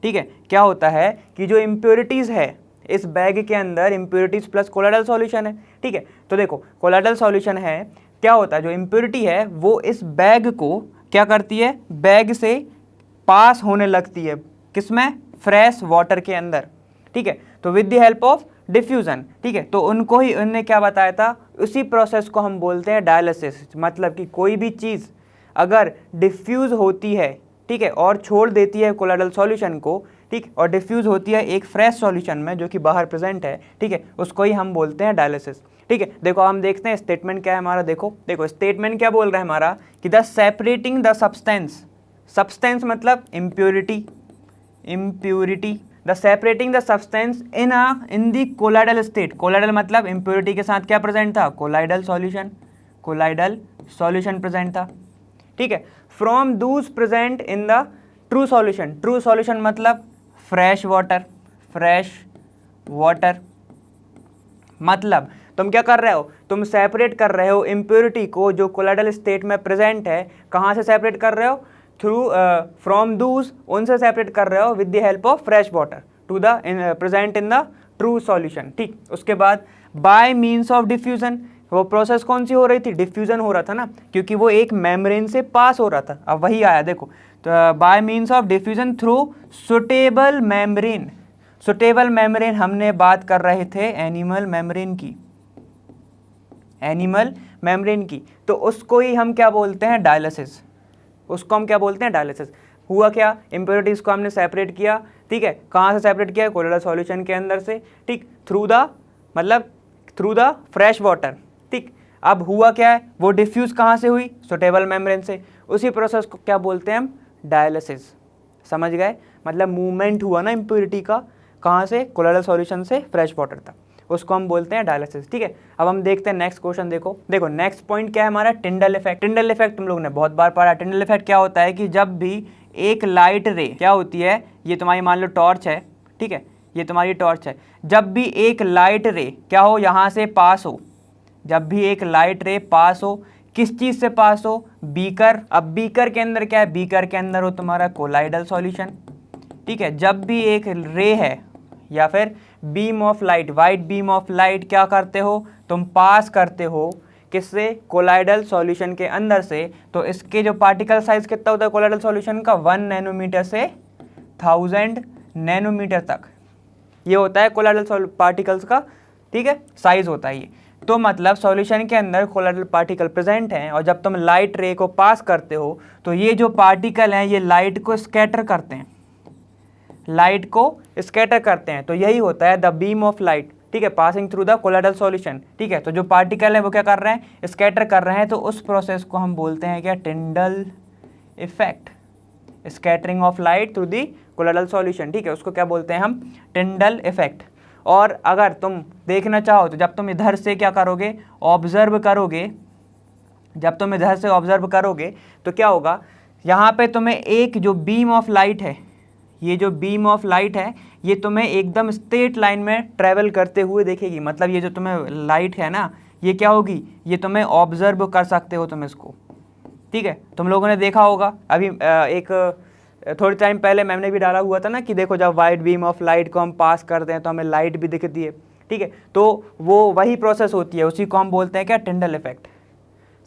ठीक है। क्या होता है कि जो इम्प्योरिटीज़ है इस बैग के अंदर, इम्प्योरिटीज़ प्लस कोलाइडल सॉल्यूशन है, ठीक है। तो देखो कोलाइडल सॉल्यूशन है, क्या होता है, जो इम्प्योरिटी है वो इस बैग को क्या करती है, बैग से पास होने लगती है, किसमें, फ्रेश वाटर के अंदर, ठीक है। तो with the help of diffusion, ठीक है। तो उनको ही उनने क्या बताया था, उसी प्रोसेस को हम बोलते हैं डायलिसिस। मतलब कि कोई भी चीज़ अगर डिफ्यूज़ होती है, ठीक है, और छोड़ देती है कोलाइडल सॉल्यूशन को, ठीक ठीक, और डिफ्यूज होती है एक फ्रेश सॉल्यूशन में जो कि बाहर प्रेजेंट है, ठीक है, उसको ही हम बोलते हैं डायलिसिस। ठीक है, देखो हम देखते हैं स्टेटमेंट क्या है हमारा। देखो स्टेटमेंट क्या बोल रहा है हमारा कि the separating the substance, substance मतलब impurity, the separating the substance in the colloidal state, colloidal मतलब इम्प्योरिटी के साथ क्या प्रेजेंट था, कोलाइडल सॉल्यूशन प्रेजेंट था। ठीक है, from Dooj present in the true solution मतलब फ्रेश वाटर मतलब तुम क्या कर रहे हो, तुम सेपरेट कर रहे हो इम्प्योरिटी को जो कोलाइडल स्टेट में प्रेजेंट है, कहाँ से सेपरेट कर रहे हो, थ्रू फ्रॉम दूज, उनसे सेपरेट कर रहे हो with the help of fresh water to the present in the true solution. ठीक, उसके बाद बाय मीन्स ऑफ डिफ्यूजन, वो प्रोसेस कौन सी हो रही थी, डिफ्यूजन हो रहा था ना, क्योंकि वो एक मेम्ब्रेन से पास हो रहा था। अब वही आया देखो, तो bye means of diffusion through suitable membrane हमने बात कर रहे थे एनिमल मेम्ब्रेन की, तो उसको ही हम क्या बोलते हैं, डायलिसिस, हुआ क्या, इम्प्योरिटीज को हमने सेपरेट किया, ठीक है, कहाँ से सेपरेट किया, कोलाइडल सॉल्यूशन के अंदर से, ठीक, थ्रू द फ्रेश वाटर। ठीक, अब हुआ क्या है, वो डिफ्यूज कहाँ से हुई, सुटेबल मेम्ब्रेन से, उसी प्रोसेस को क्या बोलते हैं हम, डायलिसिस। समझ गए, मतलब मूवमेंट हुआ ना इम्प्योरिटी का, कहाँ से, कोलाइडल सॉल्यूशन से फ्रेश वाटर तक, उसको हम बोलते हैं डायलिसिस। ठीक है, अब हम देखते हैं नेक्स्ट क्वेश्चन। देखो नेक्स्ट पॉइंट क्या है हमारा, टिंडल इफेक्ट तुम लोगों ने बहुत बार पढ़ा। टिंडल इफेक्ट क्या होता है कि जब भी एक लाइट रे क्या होती है, ये तुम्हारी मान लो टॉर्च है, ठीक है, ये तुम्हारी टॉर्च है, जब भी एक लाइट रे क्या हो, यहाँ से पास हो, जब भी एक लाइट रे पास हो, किस चीज़ से पास हो, बीकर। अब बीकर के अंदर क्या है, बीकर के अंदर हो तुम्हारा कोलाइडल सॉल्यूशन। ठीक है, जब भी एक रे है या फिर beam of light, white beam of light क्या करते हो, तुम पास करते हो किससे, कोलाइडल सॉल्यूशन के अंदर से, तो इसके जो पार्टिकल साइज कितना होता है कोलाइडल सॉल्यूशन का, 1 नैनोमीटर से 1000 नैनोमीटर तक, ये होता है कोलाइडल पार्टिकल्स का, ठीक है, साइज होता है ये। तो मतलब सॉल्यूशन के अंदर कोलाइडल पार्टिकल प्रेजेंट हैं, और जब तुम लाइट रे को पास करते हो तो ये जो पार्टिकल हैं ये लाइट को स्कैटर करते हैं, तो यही होता है द बीम ऑफ लाइट, ठीक है, passing through the colloidal solution. ठीक है, तो जो पार्टिकल है वो क्या कर रहे हैं, स्कैटर कर रहे हैं, तो उस प्रोसेस को हम बोलते हैं क्या, Tyndall effect, scattering of light through the colloidal solution. ठीक है, उसको क्या बोलते हैं हम, टिंडल इफेक्ट। और अगर तुम देखना चाहो तो जब तुम इधर से क्या करोगे, ऑब्जर्व करोगे, जब तुम इधर से ऑब्जर्व करोगे तो क्या होगा, यहाँ पे तुम्हें एक जो बीम ऑफ लाइट है, ये जो बीम ऑफ लाइट है ये तुम्हें एकदम स्ट्रेट लाइन में ट्रैवल करते हुए देखेगी। मतलब ये जो तुम्हें लाइट है ना, ये क्या होगी, ये तुम्हें ऑब्जर्व कर सकते हो तुम इसको। ठीक है, तुम लोगों ने देखा होगा अभी एक थोड़ी टाइम पहले मैम ने भी डाला हुआ था ना कि देखो जब वाइट बीम ऑफ लाइट को हम पास करते हैं तो हमें लाइट भी दिखती है। ठीक है, तो वो वही प्रोसेस होती है, उसी को हम बोलते हैं क्या, टिंडल इफेक्ट।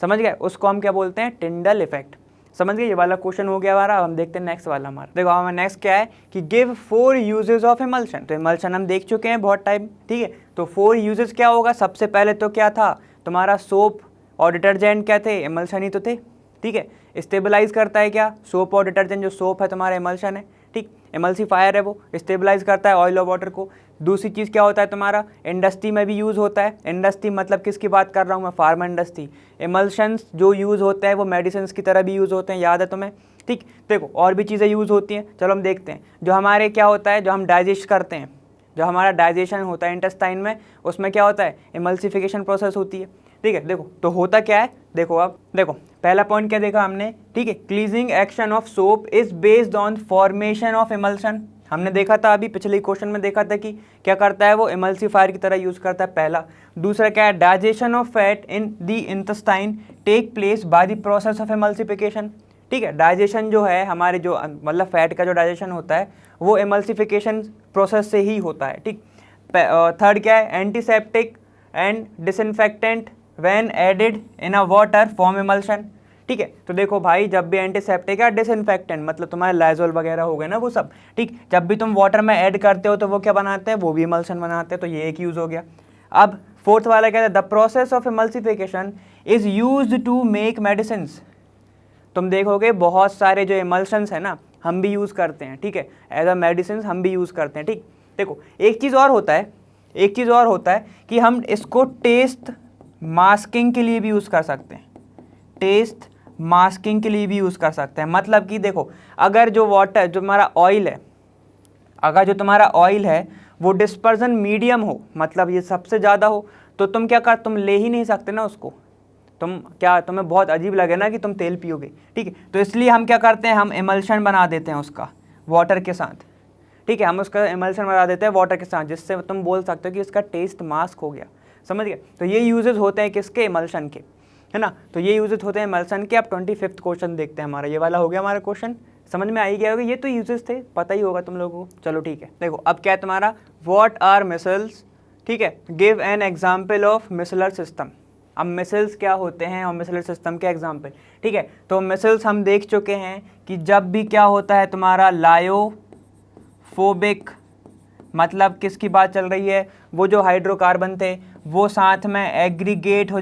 समझ गए, उसको हम क्या बोलते हैं, टिंडल इफेक्ट। समझ गए, ये वाला क्वेश्चन हो गया हमारा। अब हम देखते हैं नेक्स्ट वाला हमारा। देखो हमारा नेक्स्ट क्या है कि गिव 4 यूजेस ऑफ इमल्शन। तो इमल्शन हम देख चुके हैं बहुत टाइम, ठीक है, तो 4 यूजेस क्या होगा, सबसे पहले तो क्या था तुम्हारा, सोप और डिटर्जेंट क्या थे, इमल्शन ही तो थे। ठीक है, स्टेबलाइज करता है क्या, सोप और डिटर्जेंट, जो सोप है तुम्हारा इमल्शन है, ठीक, इमल्सीफायर है, वो स्टेबलाइज करता है ऑयल और वाटर को। दूसरी चीज़ क्या होता है तुम्हारा, इंडस्ट्री में भी यूज़ होता है। इंडस्ट्री मतलब किसकी बात कर रहा हूँ मैं, फार्मा इंडस्ट्री। इमल्शंस जो यूज़ होते हैं वो मेडिसिन की तरह भी यूज़ होते हैं, याद है तुम्हें। ठीक, देखो और भी चीज़ें यूज़ होती हैं, चलो हम देखते हैं। जो हमारे क्या होता है, जो हम डाइजेस्ट करते हैं, जो हमारा डाइजेशन होता है इंटेस्टाइन में, उसमें क्या होता है, इमल्सिफिकेशन प्रोसेस होती है। ठीक है, देखो तो होता क्या है, देखो अब देखो पहला पॉइंट क्या देखा हमने, ठीक है, cleansing action of soap is based on formation of emulsion. हमने देखा था अभी पिछले क्वेश्चन में देखा था कि क्या करता है वो, इमल्सीफायर की तरह यूज करता है, पहला। दूसरा क्या है, digestion of fat in the intestine take place by the process of emulsification. ठीक है, डाइजेशन जो है हमारे जो मतलब फैट का जो डाइजेशन होता है वो इमल्सिफिकेशन प्रोसेस से ही होता है। ठीक, थर्ड क्या है, antiseptic and disinfectant when added in a water form emulsion. ठीक है, तो देखो भाई जब भी एंटीसेप्टिक या डिसइंफेक्टेंट मतलब तुम्हारे लाइजोल वगैरह हो गए ना वो सब, ठीक, जब भी तुम वाटर में ऐड करते हो तो वो क्या बनाते हैं, वो भी इमल्शन बनाते हैं, तो ये एक यूज़ हो गया। अब फोर्थ वाला क्या है, the process of emulsification is used to make medicine. तुम देखोगे बहुत सारे जो इमल्शंस है ना हम भी यूज़ करते हैं, ठीक है, एज अ मेडिसिन हम भी यूज़ करते हैं, ठीक। देखो एक चीज़ और होता है कि हम इसको टेस्ट मास्किंग के लिए भी यूज़ कर सकते हैं, टेस्ट मास्किंग के लिए भी यूज़ कर सकते हैं। मतलब कि देखो अगर जो वाटर जो हमारा ऑयल है, अगर जो तुम्हारा ऑयल है वो डिस्पर्जन मीडियम हो, मतलब ये सबसे ज़्यादा हो, तो तुम क्या कर, तुम ले ही नहीं सकते ना उसको, तुम्हें बहुत अजीब लगे ना कि तुम तेल पियोगे, ठीक है। तो इसलिए हम क्या करते हैं, हम इमल्शन बना देते हैं उसका वाटर के साथ, ठीक है, हम उसका इमल्शन बना देते हैं वाटर के साथ, जिससे तुम बोल सकते हो कि इसका टेस्ट मास्क हो गया, समझ गए। तो ये यूजेस होते हैं किसके, इमल्शन के, है ना। तो ये यूजेस होते हैं इमल्शन के। अब 25वां क्वेश्चन देखते हैं, हमारा ये वाला हो गया हमारा क्वेश्चन, समझ में आ ही गया होगा, ये तो यूजेस थे, पता ही होगा तुम लोगों को। चलो ठीक है, देखो अब क्या है तुम्हारा, व्हाट आर मिसल्स, ठीक है, give an example of micellar system. अब मिसल्स क्या होते हैं और मिसलर सिस्टम के एग्जाम्पल, ठीक है। तो मिसल्स हम देख चुके हैं कि जब भी क्या होता है तुम्हारा लायोफोबिक, मतलब किसकी बात चल रही है, वो जो हाइड्रोकार्बन थे वो साथ में एग्रीगेट हो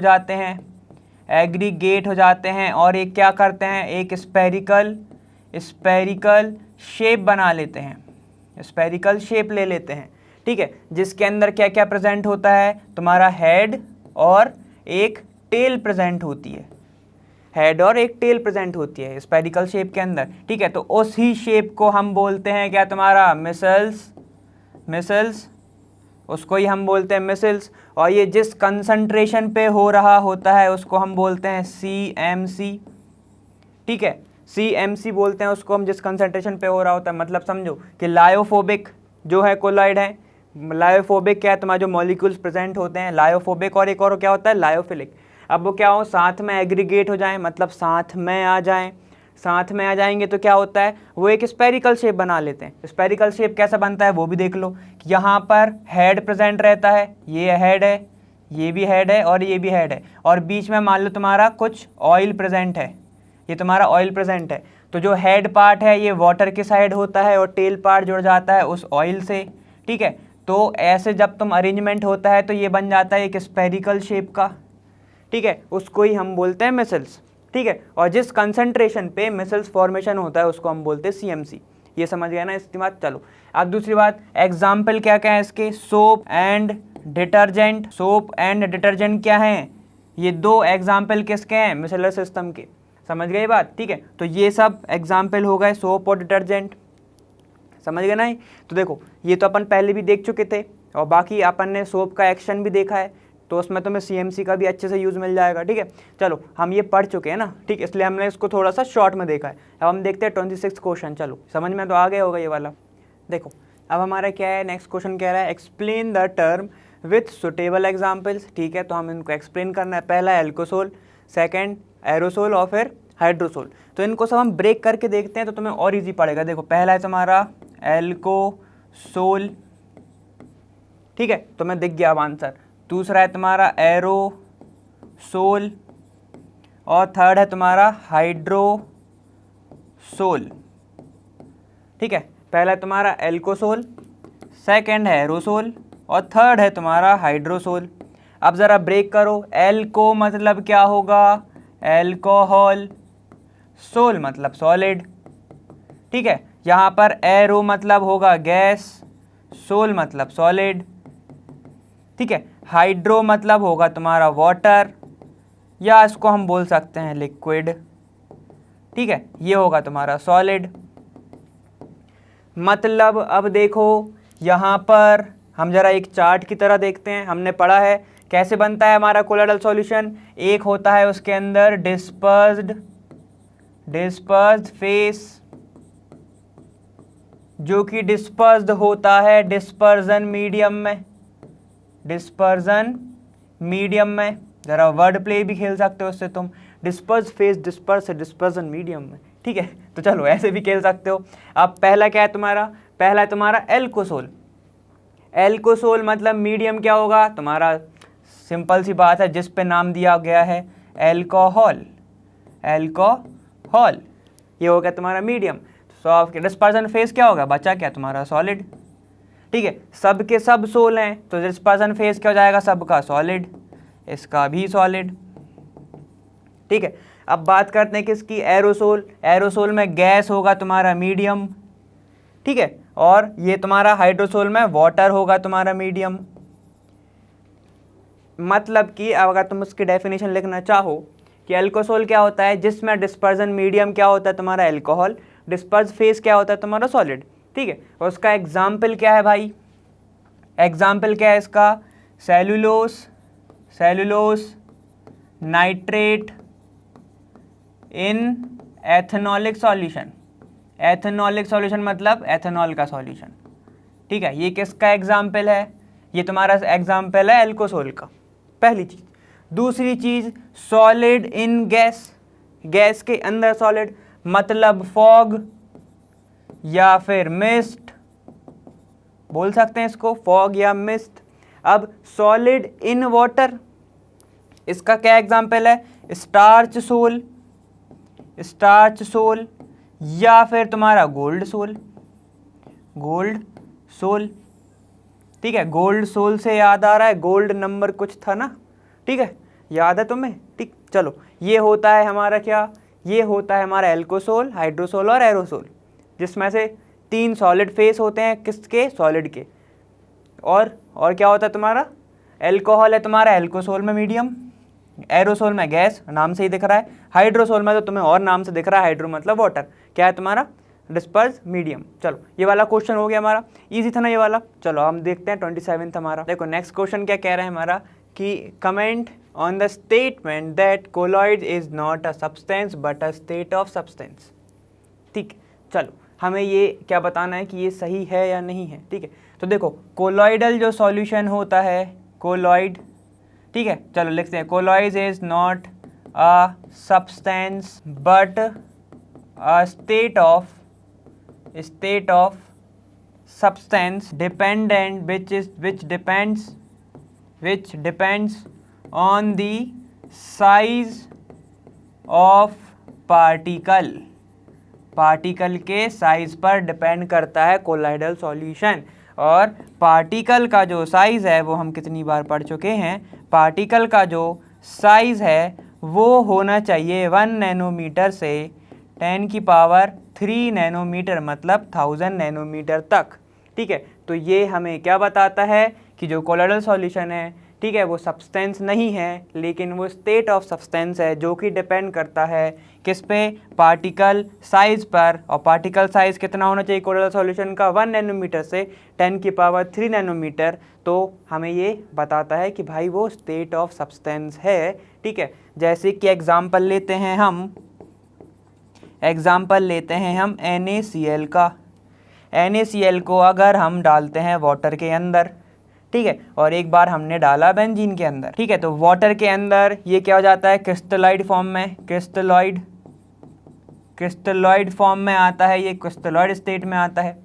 जाते हैं और एक क्या करते हैं, एक स्पेरिकल शेप बना लेते हैं, स्पेरिकल शेप ले लेते हैं, ठीक है, जिसके अंदर क्या क्या प्रेजेंट होता है, तुम्हारा हेड और एक टेल प्रेजेंट होती है, हेड और एक टेल प्रेजेंट होती है स्पेरिकल शेप के अंदर, ठीक है। तो उसी शेप को हम बोलते हैं क्या तुम्हारा, मिसल्स, उसको ही हम बोलते हैं मिसल्स। और ये जिस कंसंट्रेशन पे हो रहा होता है उसको हम बोलते हैं CMC, ठीक है, CMC बोलते हैं उसको हम, जिस कंसंट्रेशन पे हो रहा होता है। मतलब समझो कि लायोफोबिक जो है कोलॉइड है, लायोफोबिक क्या है, तुम्हारे जो मॉलिक्यूल्स प्रेजेंट होते हैं लायोफोबिक, और एक और क्या होता है लायोफिलिक। अब वो क्या हो, साथ में एग्रीगेट हो जाएं, मतलब साथ में आ जाएंगे तो क्या होता है, वो एक स्पेरिकल शेप बना लेते हैं। स्पेरिकल शेप कैसा बनता है वो भी देख लो, कि यहाँ पर हेड प्रेजेंट रहता है, ये हेड है, ये भी हेड है और ये भी हेड है, और बीच में मान लो तुम्हारा कुछ ऑयल प्रेजेंट है, ये तुम्हारा ऑयल प्रेजेंट है। तो जो हेड पार्ट है ये वाटर के साइड होता है और टेल पार्ट जुड़ जाता है उस ऑयल से, ठीक है। तो ऐसे जब तुम अरेंजमेंट होता है तो ये बन जाता है एक स्पेरिकल शेप का, ठीक है, उसको ही हम बोलते हैं मिसल्स, ठीक है। और जिस कंसंट्रेशन पे मिसल्स फॉर्मेशन होता है उसको हम बोलते हैं CMC। ये समझ गया ना इसकी बात। चलो अब दूसरी बात, एग्जाम्पल क्या क्या है इसके, soap and detergent. Soap and detergent क्या है, ये दो एग्जाम्पल किसके हैं, मिसलर सिस्टम के, समझ गए बात, ठीक है। तो ये सब एग्जाम्पल हो गए सोप और डिटर्जेंट, समझ गए ना। तो देखो ये तो अपन पहले भी देख चुके थे, और बाकी अपन ने सोप का एक्शन भी देखा है, तो उसमें तुम्हें CMC का भी अच्छे से यूज़ मिल जाएगा, ठीक है। चलो हम ये पढ़ चुके हैं ना, ठीक, इसलिए हमने इसको थोड़ा सा शॉर्ट में देखा है। अब हम देखते हैं 26 क्वेश्चन, चलो समझ में तो आ गया होगा ये वाला। देखो अब हमारा क्या है, नेक्स्ट क्वेश्चन कह रहा है explain the term with suitable examples, ठीक है। तो हम इनको एक्सप्लेन करना है, पहला एल्कोसोल, सेकेंड एरोसोल और फिर हाइड्रोसोल। तो इनको सब हम ब्रेक करके देखते हैं तो तुम्हें और ईजी पड़ेगा। देखो पहला है तुम्हारा एल्कोसोल, ठीक है, तुम्हें दिख गया अब आंसर। दूसरा है तुम्हारा एरोसोल और थर्ड है तुम्हारा हाइड्रोसोल, ठीक है। पहला है तुम्हारा एल्कोसोल, सेकंड है एरोसोल और थर्ड है तुम्हारा हाइड्रोसोल। अब ज़रा ब्रेक करो, एल्को मतलब क्या होगा, एल्कोहल, सोल मतलब सॉलिड, ठीक है। यहाँ पर एरो मतलब होगा गैस, सोल मतलब सॉलिड, ठीक है। हाइड्रो मतलब होगा तुम्हारा वाटर, या इसको हम बोल सकते हैं लिक्विड, ठीक है, ये होगा तुम्हारा सॉलिड। मतलब अब देखो यहाँ पर हम जरा एक चार्ट की तरह देखते हैं, हमने पढ़ा है कैसे बनता है हमारा कोलोइडल सॉल्यूशन। एक होता है उसके अंदर डिस्पर्स्ड फेस, जो कि डिस्पर्स्ड होता है डिस्पर्जन मीडियम में, जरा वर्ड प्ले भी खेल सकते हो उससे तुम, disperse phase disperse dispersion medium में, ठीक है। तो चलो ऐसे भी खेल सकते हो। अब पहला क्या है तुम्हारा, पहला है तुम्हारा एल्कोसोल। एल्कोसोल मतलब मीडियम क्या होगा तुम्हारा, सिंपल सी बात है, जिस पे नाम दिया गया है एल्कोहल, ये हो गया तुम्हारा मीडियम। सॉफ्ट डिस्पर्जन फेस क्या होगा, बचा क्या तुम्हारा सॉलिड, ठीक है। सब के सब सोल हैं तो डिस्पर्जन फेस क्या हो जाएगा, सबका सॉलिड, इसका भी सॉलिड, ठीक है। अब बात करते हैं किसकी, एरोसोल। एरोसोल में गैस होगा तुम्हारा मीडियम, ठीक है, और ये तुम्हारा हाइड्रोसोल में वाटर होगा तुम्हारा मीडियम। मतलब कि अब अगर तुम उसकी डेफिनेशन लिखना चाहो कि एल्कोसोल क्या होता है, जिसमें डिस्पर्जन मीडियम क्या होता है तुम्हारा एल्कोहल, डिस्पर्स फेस क्या होता है तुम्हारा सॉलिड, ठीक है। और उसका एग्जाम्पल क्या है भाई, एग्जाम्पल क्या है इसका, सेलुलोस नाइट्रेट इन एथेनॉलिक सॉल्यूशन। एथेनॉलिक सॉल्यूशन मतलब एथेनॉल का सॉल्यूशन, ठीक है। ये किसका एग्जाम्पल है, ये तुम्हारा एग्जाम्पल है एल्कोसोल का, पहली चीज। दूसरी चीज सॉलिड इन गैस, गैस के अंदर सॉलिड, मतलब फॉग या फिर मिस्ट, बोल सकते हैं इसको फॉग या मिस्ट। अब सॉलिड इन वाटर, इसका क्या एग्जाम्पल है, स्टार्च सोल, स्टार्च सोल या फिर तुम्हारा गोल्ड सोल, गोल्ड सोल, ठीक है। गोल्ड सोल से याद आ रहा है, गोल्ड नंबर कुछ था ना, ठीक है, याद है तुम्हें, ठीक। चलो ये होता है हमारा क्या, ये होता है हमारा एल्कोसोल, हाइड्रोसोल और एरोसोल, जिसमें से 3 सॉलिड फेस होते हैं, किसके, सॉलिड के। और क्या होता है तुम्हारा, एल्कोहल है तुम्हारा एल्कोसोल में मीडियम, एरोसोल में गैस, नाम से ही दिख रहा है, हाइड्रोसोल में तो तुम्हें और नाम से दिख रहा है, हाइड्रो मतलब वाटर, क्या है तुम्हारा डिस्पर्स मीडियम। चलो ये वाला क्वेश्चन हो गया हमारा, इजी था ना ये वाला। चलो हम देखते हैं 27th हमारा। देखो नेक्स्ट क्वेश्चन क्या कह रहा है हमारा कि comment on the statement that colloid is not a substance but a state of substance, ठीक। चलो हमें ये क्या बताना है कि ये सही है या नहीं है, ठीक है। तो देखो कोलॉइडल जो सॉल्यूशन होता है, कोलॉइड, ठीक है, चलो लिखते हैं, colloid is not a substance but a state of substance dependent which depends on the size of particle, particle के साइज पर डिपेंड करता है कोलाइडल सॉल्यूशन। और पार्टिकल का जो साइज है वो हम कितनी बार पढ़ चुके हैं, पार्टिकल का जो साइज है वो होना चाहिए 1 नैनोमीटर से 10⁻³ नैनोमीटर, मतलब 1000 नैनोमीटर तक, ठीक है। तो ये हमें क्या बताता है कि जो कोलाइडल सॉल्यूशन है, ठीक है, वो सब्सटेंस नहीं है, लेकिन वो स्टेट ऑफ सब्सटेंस है, जो कि डिपेंड करता है किस पे, पार्टिकल साइज पर। और पार्टिकल साइज कितना होना चाहिए कोलाइडल सॉल्यूशन का, 1 नैनोमीटर से 10⁻³ नैनोमीटर। तो हमें ये बताता है कि भाई वो स्टेट ऑफ सब्सटेंस है, ठीक है। जैसे कि एग्जाम्पल लेते हैं हम NaCl का। NaCl को अगर हम डालते हैं वाटर के अंदर, ठीक है, और एक बार हमने डाला बेंजीन के अंदर, ठीक है, तो वाटर के अंदर ये क्या हो जाता है, क्रिस्टलॉइड फॉर्म में, क्रिस्टलॉइड फॉर्म में आता है, ये क्रिस्टलॉइड स्टेट में आता है।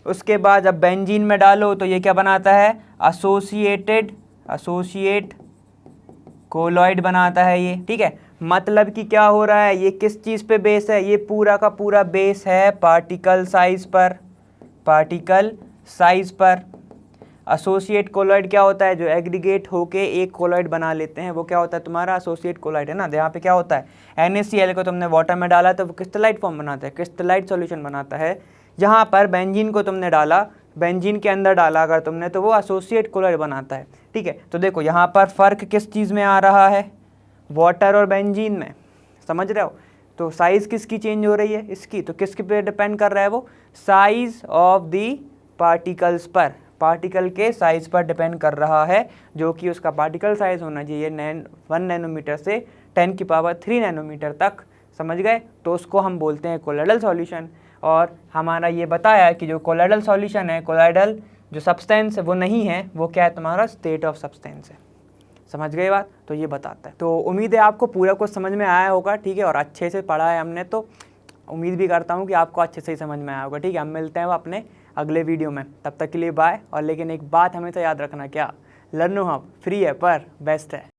उसके बाद जब बेंजीन में डालो तो ये क्या बनाता है, एसोसिएट कोलॉइड बनाता है ये, ठीक है। मतलब कि क्या हो रहा है, ये किस चीज़ पे बेस है, ये पूरा का पूरा बेस है पार्टिकल साइज पर, पार्टिकल साइज पर। एसोसिएट कोलॉइड क्या होता है, जो एग्रीगेट होके एक कोलॉइड बना लेते हैं, वो क्या होता है तुम्हारा एसोसिएट कोलॉइड, है ना। यहाँ पे क्या होता है, NaCl को तुमने वाटर में डाला तो वो क्रिस्टलाइट फॉर्म बनाता है, क्रिस्टलाइट सॉल्यूशन बनाता है। यहाँ पर बेंजीन को तुमने डाला, बेंजीन के अंदर डाला अगर तुमने, तो वो एसोसिएट कोलॉइड बनाता है, ठीक है। तो देखो यहाँ पर फ़र्क किस चीज़ में आ रहा है, वाटर और बेंजीन में, समझ रहे हो। तो साइज़ किसकी चेंज हो रही है, इसकी। तो किसके पे डिपेंड कर रहा है वो, साइज ऑफ दी पार्टिकल्स पर, पार्टिकल के साइज पर डिपेंड कर रहा है, जो कि उसका पार्टिकल साइज होना चाहिए 1 नैनोमीटर से 10⁻³ नैनोमीटर तक, समझ गए। तो उसको हम बोलते हैं कोलाइडल सॉल्यूशन। और हमारा ये बताया कि जो कोलाइडल सॉल्यूशन है, कोलाइडल जो सब्सटेंस है वो नहीं है, वो क्या है तुम्हारा स्टेट ऑफ सब्सटेंस है, समझ गए बात। तो ये बताता है। तो उम्मीद है आपको पूरा कुछ समझ में आया होगा, ठीक है, और अच्छे से पढ़ा है हमने, तो उम्मीद भी करता हूँ कि आपको अच्छे से ही समझ में आया होगा, ठीक है। हम मिलते हैं अपने अगले वीडियो में, तब तक के लिए बाय। और लेकिन एक बात हमेशा याद रखना, क्या, लर्नो हब फ्री है पर बेस्ट है।